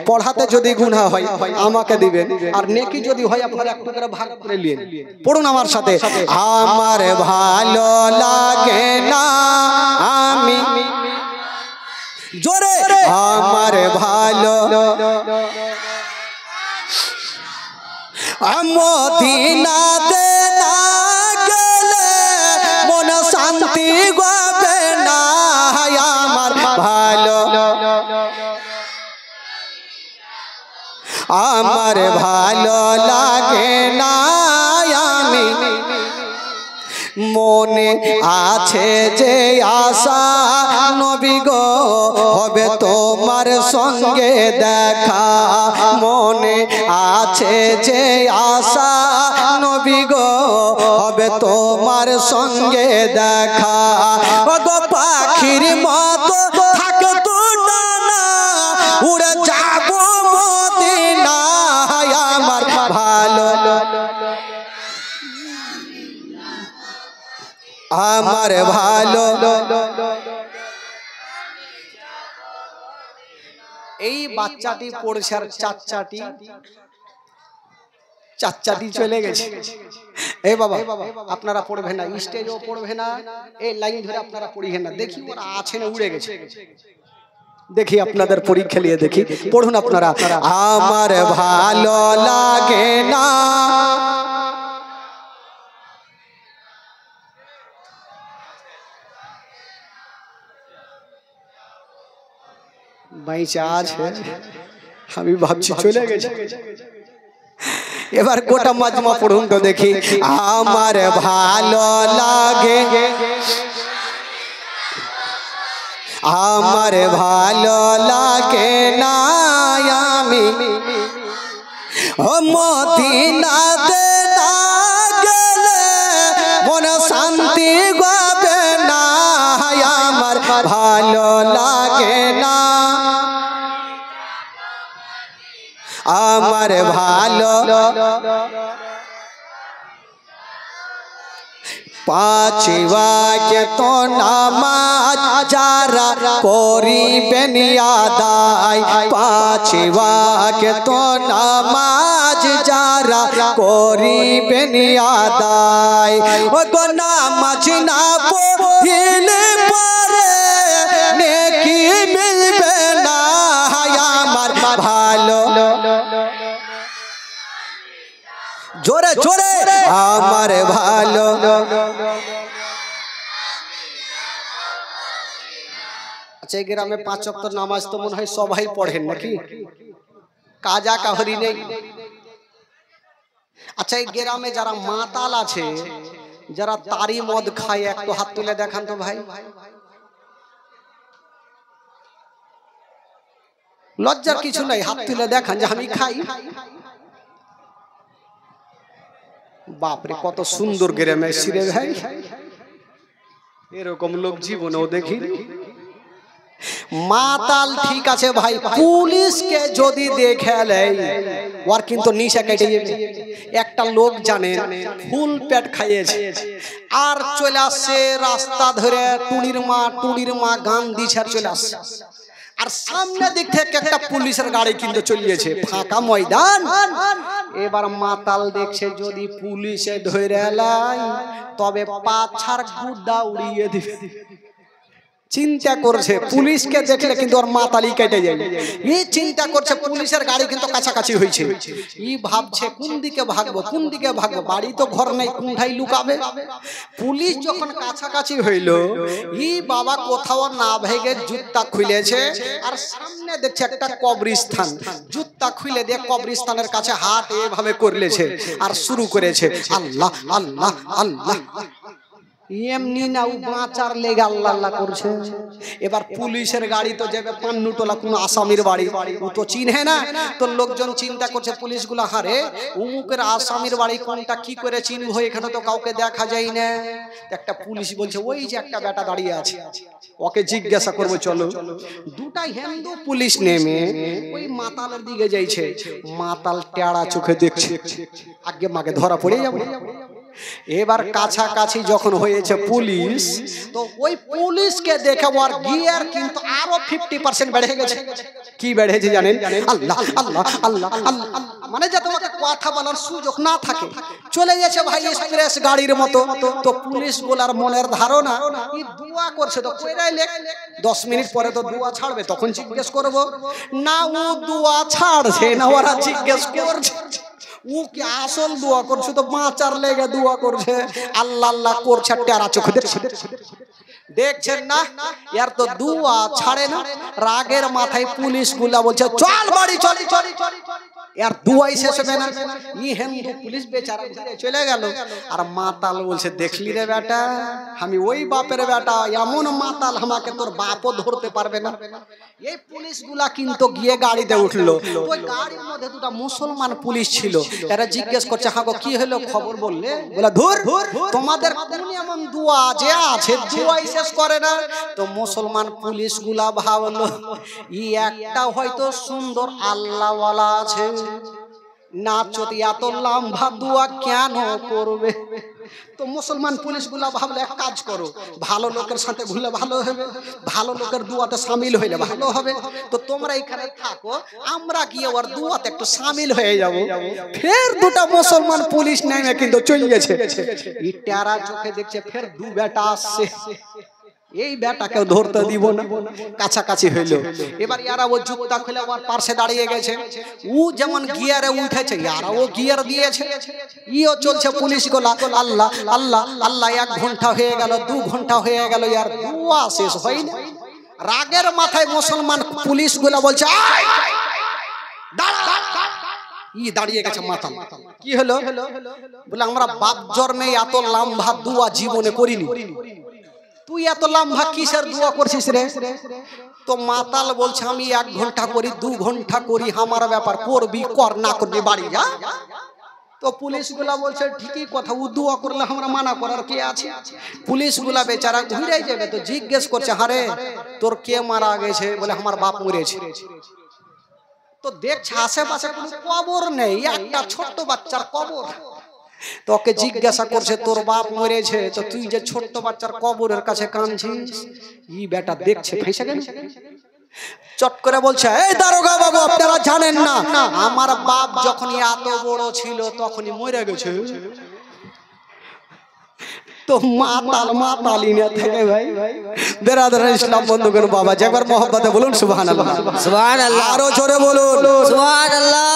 পড়াতে যদি গুনাহ হয় আমাকে দিবেন, আর নেকি যদি হয় আপনারা একটু করে ভাগ করে নিন। পড়ুন আমার সাথে, আমার ভালো লাগে না আমি, জোরে আমার ভালো মদিনাতে না গেলে মন শান্তি হবে না আমার ভালো আমার ভালো লাগে না আমি মনে আছে যে আশা নবী গো হবে তোমার সঙ্গে দেখা মনে আছে যে আশা নবী গো হবে তোমার সঙ্গে দেখা গো পাখির মতো থাকতো ডানা উড়ে যাব মদিনায় আমার ভালো আমার ভালো এই বাচ্চাটি পড়ছে আর চাচাটি চলে গেছে এই বাবা আপনারা পড়বেন না স্টেজও পড়বে না এই লাইন ধরে আপনারা পড়িবেন না দেখি ওরা আছে না উড়ে গেছে দেখি আপনাদের পরীক্ষা নিয়ে দেখি পড়ুন আপনারা আমার ভালো লাগে না বাইচা আছে আমি ভাবছি চলে গেছে এবার গোটা মাজমা পড়ুন তো দেখি আমার ভালো লাগে আমার ভালো লাগে না আমি মদিনাতে না গেলে মন শান্তি হবে না আমার ভালো লাগে না আমার ভালো পাঁচ ওয়াক্ত নামাজ যারা করিবেন আদায় পাঁচ ওয়াক্ত নামাজ যারা করিবেন আদায় ও গো নামাজ না পড়লে পরে নেকি মিলবে না আমার ভালো জোরে জোরে আমার ভালো আচ্ছা এই গ্রামে 5 ওয়াক্ত নামাজ তো মনে হয় সবাই পড়েন নাকি কাজা কাহরি নেই আচ্ছা এই গ্রামে যারা মাতাল আছে যারা তারি মদ খায় একটু হাত তুলে দেখান তো ভাই লজ্জার কিছু নাই হাত তুলে দেখান যে আমি খাই বাপরে কত সুন্দর গ্রামে সিরে ভাই এরকম লোক জীবনেও দেখি মাতাল ঠিক আছে ভাই পুলিশকে যদি দেখে লেয় ওর কিন্তু নিশা কেটে যাবে একটা লোক জানে ফুল পেট খাইয়েছে আর চলে আসছে রাস্তা ধরে টুনির মা গান দিছে আর চলে আসছে আর সামনে দিক থেকে একটা পুলিশের গাড়ি কিন্তু চলিয়েছে ফাঁকা ময়দান এবার মাতাল দেখছে যদি পুলিশে ধরে লাই তবে পাছার গুড্ডা উড়িয়ে দিবে চিন্তা করছে পুলিশকে দেখলে কিন্তু ওর মাতালি কেটে যায় এই চিন্তা করছে পুলিশের গাড়ি কিন্তু কাছাকাছি হয়েছে ই ভাবছে কোন দিকে ভাগবো বাড়ি তো ঘর নাই কোনটাই লুকাবে পুলিশ যখন কাছাকাছি হইল ই বাবা কোথাও না ভেগে জুতা খুলেছে আর সামনে দেখছে একটা কবরস্থান জুতা খুলে দিয়ে কবরস্থানের কাছে হাত এভাবে করলেছে আর শুরু করেছে আল্লাহ আল্লাহ আল্লাহ এমনি না ও বাঁচার লেগে আল্লাহ আল্লাহ করছে এবার পুলিশের গাড়ি তো যাবে পান্নুটোলা কোনো আসামির বাড়ি ও তো চিনে না তো লোকজন চিন্তা করছে পুলিশগুলো হারে উমুকের আসামির বাড়ি কোনটা কি করে চিনবো এখানে তো কাউকে দেখা যায় না একটা পুলিশ বলছে ওই যে একটা বেটা দাঁড়িয়ে আছে ওকে জিজ্ঞাসা করবো চলো দুটা হিন্দু পুলিশ নেমে ওই মাতালের দিকে যাইছে মাতাল টেড়া চোখে দেখছে আগে মাকে ধরা পড়ে যাবো এবার কাছাকাছি যখন হয়েছে পুলিশ, তো ওই পুলিশকে দেখে ওর গিয়ার কিন্তু আরো 50% বেড়ে গেছে। কি বেড়েছে জানেন? আল্লাহ আল্লাহ আল্লাহ আল্লাহ, মানে যাতে ওকে কথা বলার সুযোগ না থাকে, চলে গেছে ভাই এক্সপ্রেস গাড়ির মতো। তো পুলিশ গুলার মনের ধারণা এই দোয়া করছে, তো কইরাইলে 10 মিনিট পরে তো দোয়া ছাড়বে, তখন জিজ্ঞেস করব না। ও দোয়া ছাড়ছে না, ওরা জিজ্ঞেস করছে ও কি আসল দোয়া করছে, তো বাঁচার লেগে দোয়া করছে, আল্লাহ আল্লাহ করছে, টেরা চোখে দেখছেন না? ইয়ার তো দোয়া ছাড়ে না। রাগের মাথায় পুলিশ গুলা বলছে চল বাড়ি চল চল, ইয়ার দোয়াই শেষ হবে না। ই হিন্দু পুলিশ বেচারা চলে গেল, আর মাতাল বলছে দেখলি রে বেটা, আমি ওই বাপের বেটা, এমন মাতাল আমাকে তোর বাপও ধরতে পারবে না। এই পুলিশ গুলা কিন্তু গিয়ে গাড়িতে উঠলো, ওই গাড়ির মধ্যে দুটো মুসলমান পুলিশ ছিল। এরা জিজ্ঞেস করছে হাগো কি হলো, খবর বললে? বলে ধুর, তোমাদের কোন এমন দোয়া যে আছে দোয়াই শেষ করে না। তো মুসলমান পুলিশ গুলা ভাবলো ই একটা হয়তো সুন্দর আল্লাহওয়ালা আছে, না যদি এত লম্বা দোয়া কেন করবে। তো মুসলমান পুলিশ গুলা ভাবলে এক কাজ করো, ভালো লোকের সাথে ঘুরলে ভালো হবে, ভালো লোকের দুয়াতে সামিল হইলে ভালো হবে। তো তোমরা এখানে থাকো, আমরা গিয়ে ওর দুয়াতে একটু সামিল হয়ে যাব। ফের দুটা মুসলমান পুলিশ নেমে কিন্তু চলে গেছে। এই টেরা চোখে দেখছে ফের দু বেটা আসছে, এই বেটাকে ধরতে দিব না। কাছাকাছি হইল, এবার ইয়ারা ও জুতা খুলে ওর পাশে দাঁড়িয়ে গেছে। ও যেমন গিয়ারে উঠেছে, ইয়ারা ও গিয়ার দিয়েছে। ইও চলছে পুলিশ গুলা, আল্লাহ আল্লাহ আল্লাহ। 1 ঘন্টা হয়ে গেল, 2 ঘন্টা হয়ে গেল, ইয়ার দোয়া শেষ হয় না। রাগের মাথায় মুসলমান পুলিশ গুলা বলছে ই দাঁড়িয়ে গেছে মাথা। কি হলো? বলে আমরা বাপ জন্মে এত লম্বা দোয়া জীবনে করিনি, তুই এত লম্বা কিসের দোয়া করছিস রে? তো মাতাল বলছে আমি 1 ঘন্টা করি, 2 ঘন্টা করি, আমার ব্যাপার, করবি কর, না করবি বাড়ি যা। তো পুলিশ গুলা বলছে ঠিকই কথা, ও দোয়া করলে আমরা মানা করার কে আছে? পুলিশ গুলা বেচারা ঘুরে যাবে, তো জিজ্ঞেস করছে হারে তোর কে মারা গেছে? বলে আমার বাপ মরেছে। তো দেখছে আশেপাশে কোনো কবর নেই, একটা ছোট্ট বাচ্চার কবর। তোকে জিজ্ঞাসা করছে তোর বাপ মরেছে, তো তুই যে ছোট্ট বাচ্চার কবরের কাছে কাঁদছিস। ই বেটা দেখছে ফেঁসে গেল, চট করে বলছে এই দারোগা বাবু আপনারা জানেন না আমার বাপ যখন এত বড় ছিল তখনই মরে গেছে। তো মাতাল মাতালি না থেকে ভাই বেরাদার ইসলাম বন্ধুগণ, বাবা যে একবার মহব্বতে বলুন সুবহানাল্লাহ, সুবহানাল্লাহ, আরো জোরে বলুন সুবহানাল্লাহ।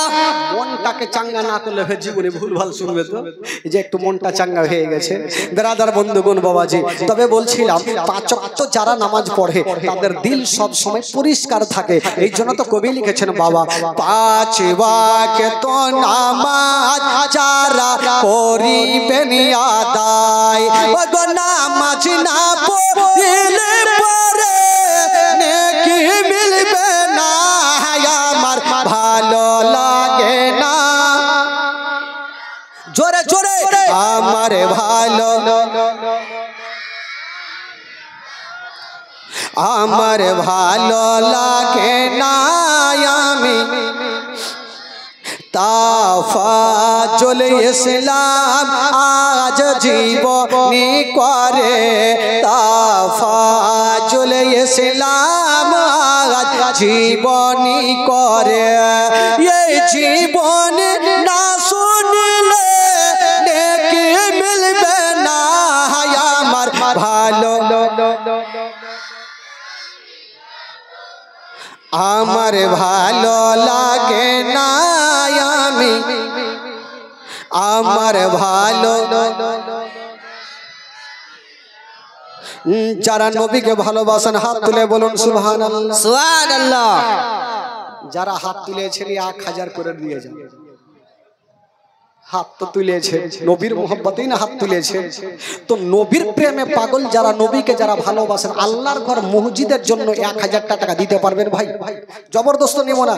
মনটাকে চাঙ্গা না করলে জীবনে ভুলভাল শুনবে। তো এই যে একটু মনটা চাঙ্গা হয়ে গেছে বেরাদার বন্ধুগণ বাবাজি। তবে বলছিলাম 5 ওয়াক্ত যারা নামাজ পড়ে তাদের দিল সব সময় পরিষ্কার থাকে। এই জন্য তো কবি লিখেছেন বাবা 5 ওয়াক্ত নামাজ যারা করিবেন আদায়, ওগো নামাজ না পড়লে পরে নেকি মিলবে না, আমার ভালো লাগে না। জোরে জোরে আমার ভালো, আমার ভালো লাগে না, আমি তাফাজুল ইসলাম আজ জীবনী করে, তাফাজুল ইসলাম আজ জীবনী করে। এই জীবন না শুনলে নেকি মিলবে না, আমার ভালো, আমার ভালো লাগে না, আমি আমার ভালো। যারা নবীকে ভালোবাসেন হাত তুলে বলুন সুবহানাল্লাহ, সুবহানাল্লাহ। যারা হাত তুলেছেন 1000 করে দিয়ে যান। হাত তো তুলেছে নবীর মোহব্বতেই না হাত তুলেছে। তো নবীর প্রেমে পাগল যারা, নবীকে যারা ভালোবাসেন, আল্লাহর ঘর মসজিদের জন্য 1000 টাকা দিতে পারবেন ভাই? জবরদস্ত নেব না,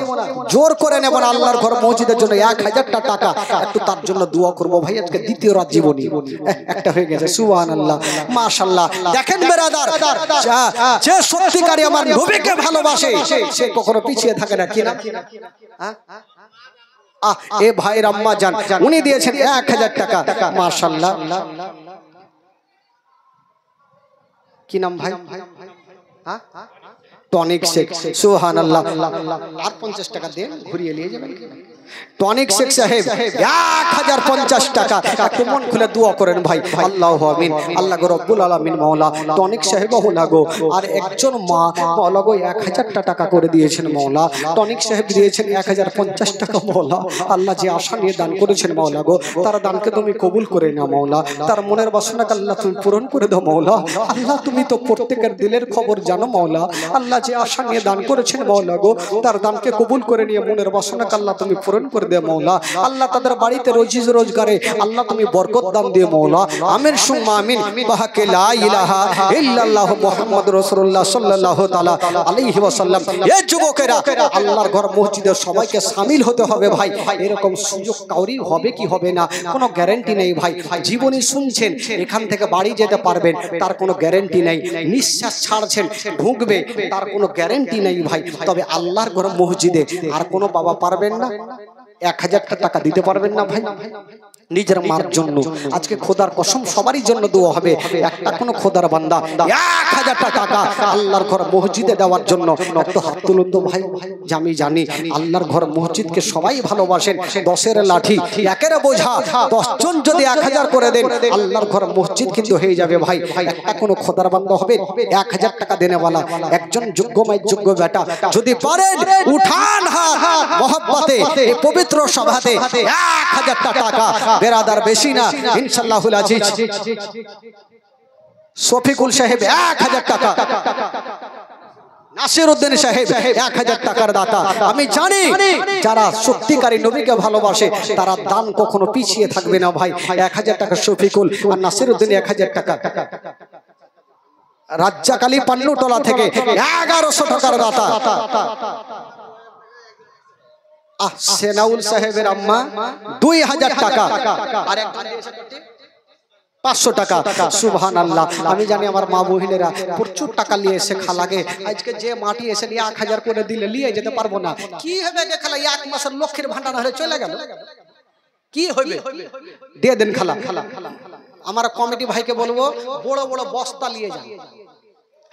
জোর করে নেব না। আল্লাহর ঘর মসজিদের জন্য 1000 টাকা, একটু তার জন্য দোয়া করব ভাই। আজকে দ্বিতীয় রাত জীবনী একটা হয়ে গেছে, সুবহানাল্লাহ, মাশাআল্লাহ। দেখেন বেরাদার, যে সত্যিকারে আমার নবীকে ভালোবাসে সে কখনো পিছিয়ে থাকে না, কি না? এ ভাইয়ের আম্মা জান উনি দিয়েছেন 1000 টাকা মাশাআল্লাহ। কি নাম ভাই? হ্যাঁ টনিক শেখ, সুবহানাল্লাহ। আর 50 টাকা দেন, ঘুরিয়ে নিয়ে যাবেন। টনিক শেখ সাহেব 1050 টাকা। একটু মন খুলে দোয়া করেন ভাই। আল্লাহু আমিন। আল্লাহ গো রব্বুল আলামিন মাওলা টনিক সাহেব মাওলা গো, আর একজন মা মাওলা গো 1000 টাকা করে দিয়েছেন মাওলা। টনিক সাহেব দিয়েছেন 1050 টাকা মাওলা। আল্লাহ যে আশা নিয়ে দান করেছেন মাওলা গো, তার দানকে তুমি কবুল করে নাও মাওলা। তার মনের বাসনাকে আল্লাহ তুমি পূরণ করে দাও মাওলা। আল্লাহ তুমি তো প্রত্যেকের দিলের খবর জানো মাওলা। আল্লাহ যে আশা নিয়ে দান করেছেন মাওলা গো, তার দানকে কবুল করে নিয়ে মনের বাসনাকে আল্লাহ তুমি পূরণ করে দে মাওলা। আল্লাহ তাদের বাড়িতে রোজি রোজগারে আল্লাহ তুমি বরকত দান দিয়ে মাওলা। আমিন সুম্মা আমিন। বাহাকে লা ইলাহা ইল্লাল্লাহ মুহাম্মাদুর রাসূলুল্লাহ সাল্লাল্লাহু তাআলা আলাইহি ওয়াসাল্লাম। এই যুবকেরা আল্লাহর ঘর মসজিদে সবাইকে শামিল হতে হবে ভাই। এরকম সুযোগ কাউরি হবে কি হবে না কোনো গ্যারান্টি নেই ভাই। জীবনে শুনছেন এখান থেকে বাড়ি যেতে পারবেন তার কোনো গ্যারান্টি নেই। নিঃশ্বাস ছাড়ছেন ঢুকবে তার কোনো গ্যারান্টি নেই ভাই। তবে আল্লাহর ঘর মসজিদে আর কোনো বাবা পারবেন না 1000 টাকা দিতে পারবেন না ভাই? নিজের মার জন্য আজকে খোদার কসম সবারই জন্য দোয়া হবে। একটা কোনো খোদার বান্দা 1000 টাকা আল্লাহর ঘর মসজিদে দেওয়ার জন্য একটু হাত তুলুন তো ভাই। আমি জানি আল্লাহর ঘর মসজিদকে সবাই ভালোবাসেন। 10-এর লাঠি 1-এর বোঝা 10 জন যদি 1000 করে দেন আল্লাহর ঘর মসজিদ কিন্তু হয়ে যাবে ভাই। একটা কোনো খোদার বান্দা হবে 1000 টাকা দেনেওয়ালা একজন যোগ্যময় যোগ্য বেটা যদি পারেন উঠান হাত মহব্বতে এই পবিত্র সভাতে 1000 টাকা বেরাদার বেশি না ইনশাআল্লাহুল আজিজ। শফিকুল সাহেব 1000 টাকা, নাসিরউদ্দিন সাহেব 1000 টাকার দাতা। আমি জানি যারা সত্যিকারী নবীকে ভালোবাসে তারা দান কখনো পিছিয়ে থাকবে না ভাই। 1000 টাকা শফিকুল আর নাসিরউদ্দিন 1000 টাকা। রাজ্জাক আলী পান্নুটলা থেকে 1100 টাকার দাতা। সেনাউল সাহেবের আম্মা 2000 টাকা আর একজন দিয়েছে 500 টাকা। সুবহানাল্লাহ। আমি জানি আমার মা বহিনেরা প্রচুর টাকা নিয়ে এসে খালাগে আজকে যে মাটি এসে 1000 করে দিলে নিয়ে যেতে পারবো না। কি হবে গে খালা? 1 মাসের লক্ষ্মীর ভান্ডার হলে চলে গেল, কি হবে? দিয়ে দেন খালা। আমার কমিটি ভাইকে বলবো বড় বড় বস্তা নিয়ে যান।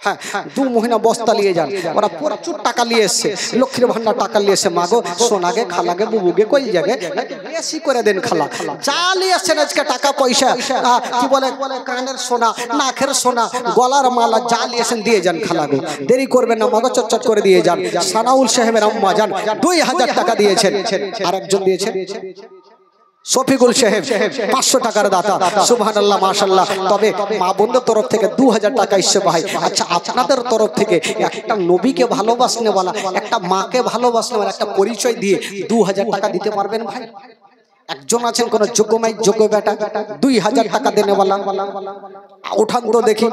হ্যাঁ 2 মহিনা বস্তা নিয়ে যান। ওরা প্রচুর টাকা নিয়ে এসছে, লক্ষ্মীর ভান্ডার টাকা নিয়ে এসে মাগো সোনাগে খালাগে বুবুগে কই জায়গায় বেশি করে দেন খালা। যা নিয়ে এসছেন আজকে টাকা পয়সা কি বলে কানের সোনা নাকের সোনা গলার মালা যা নিয়ে এসেন দিয়ে যান খালাগো। দেরি করবেন না মাগো, চটচট করে দিয়ে যান। সানাউল সাহেবের আম্মা যান 2000 টাকা দিয়েছেন। আর একজন দিয়েছেন শফিকুল সাহেব 500 টাকার দাতা। সুবহানাল্লাহ মাশাআল্লাহ। তবে মা বোনদের তরফ থেকে 2000 টাকা এসেছে ভাই। আচ্ছা আপনাদের তরফ থেকে একটা নবীকে ভালোবাসনেওয়ালা একটা মাকে ভালোবাসনেওয়ালা একটা পরিচয় দিয়ে 2000 টাকা দিতে পারবেন ভাই? একজন আছেন কোন যোগ্যময় যোগ্য বেটা 2000 টাকা দেনেওয়ালা? উঠান তো দেখি,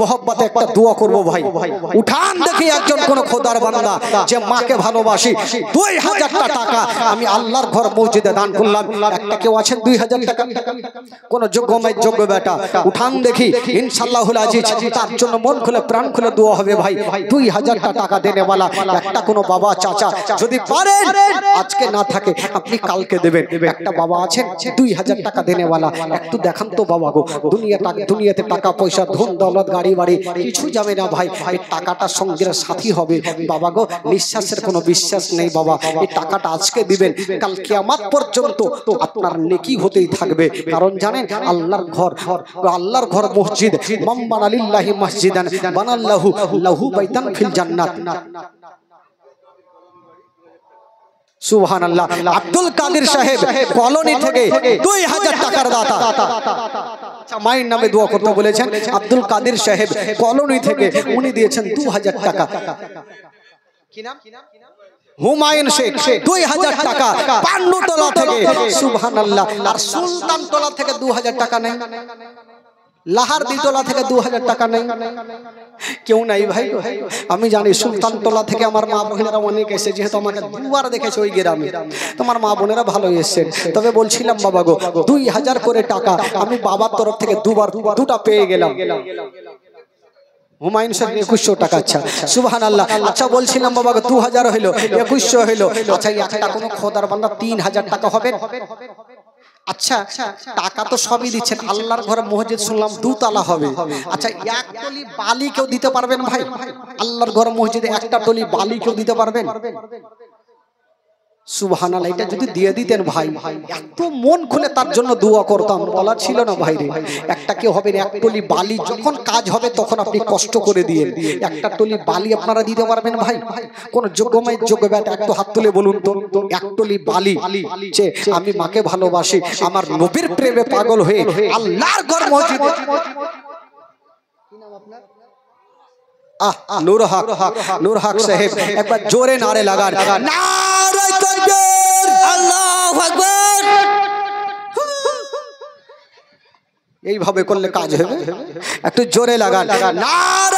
মোহব্বতে একটা দোয়া করব ভাই। উঠান দেখি একজন কোন খোদার বান্দা যে মাকে ভালোবাসি 2000 টাকা আমি আল্লাহর ঘর মসজিদে দান করলাম। একটা কেউ আছেন 2000 টাকা? কোন যোগ্যময় যোগ্য বেটা উঠান দেখি ইনশাআল্লাহুল আজিজ। তার জন্য মন খুলে প্রাণ খুলে দোয়া হবে ভাই। 2000 টাকা দেনেওয়ালা একটা কোন বাবা চাচা যদি পারেন আজকে না থাকে আপনি কালকে দেবেন। একটা বাবা আছেন 2000 টাকা দেনেওয়ালা, একটু দেখান তো বাবা গো। দুনিয়াতে টাকা পয়সা ধন দৌলত গাড়ি বাড়ি কিছু যাবে না ভাই। এই টাকাটা সঙ্গের সাথী হবে বাবা গো। নিঃশ্বাসের কোনো বিশ্বাস নেই বাবা। এই টাকাটা আজকে দিবেন, কাল কিয়ামত পর্যন্ত আপনার নেকি হতেই থাকবে। কারণ জানেন আল্লাহর ঘর মসজিদ মান বানা লিল্লাহি মসজিদান বানাল্লাহু লাহু বাইতান ফিল জান্নাত। সুবহানাল্লাহ। আব্দুল কাদের সাহেব কলোনি থেকে 2000 টাকার দাতা। মায়ের নামে দোয়া করতে বলেছেন আব্দুল কাদের সাহেব কলোনি থেকে, উনি দিয়েছেন 2000 টাকা। কি নাম? হুমায়ুন শেখ 2000 টাকা পান্নুতলা থেকে। সুবহানাল্লাহ। আর সুলতানতলা থেকে 2000 টাকা নেই। লাহার দ্বিতলা থেকে 2000 টাকা নেই। কেউ নাই ভাই। আমি জানি সুলতানতলা থেকে আমার মা বোনেরা অনেক এসে, যেহেতু আমাকে 2বার দেখেছে ওই গ্রামে, তোমার মা বোনেরা ভালোই এসেছেন। তবে বলছিলাম বাবা গো 2000 করে টাকা আমি বাবার তরফ থেকে 2টা পেয়ে গেলাম। হুমায়ুন স্যার 2100 টাকা। আচ্ছা সুবহানাল্লাহ। আচ্ছা বলছিলাম বাবা 2000 হইলো, 2100 হইলো। আচ্ছা একটা কোন খোদার বান্দা 3000 টাকা হবে? আচ্ছা টাকা তো সবই দিচ্ছেন, আল্লাহর ঘরে মসজিদ শুনলাম 2 তালা হবে। আচ্ছা এক টলি বালি কেউ দিতে পারবেন ভাই? আল্লাহর ঘরে মসজিদে একটা টলি বালি কেউ দিতে পারবেন? সুবহানাল্লাহ। এটা যদি দিয়ে দিতেন ভাই, এত মন খুলে তার জন্য দোয়া করতাম, বলা ছিল না ভাই রে একটা কেউ হবে এক টলি বালি, যখন কাজ হবে তখন আপনি কষ্ট করে দিয়ে একটা টলি বালি আপনারা দিতে পারবেন ভাই? কোন যোগ্যময় যোগ্য ব্যাটা একটু হাত তুলে বলুন তো, এক টলি বালি যে আমি মাকে ভালোবাসি, আমার নবীর প্রেমে পাগল হয়ে আল্লাহর ঘর মসজিদে। নূর হক, নূর হক সাহেব একবার জোরে নারে লাগান, নারে তাকবীর, আল্লাহু আকবার। এইভাবে করলে কাজ হবে। একটু জোরে লাগান, নারে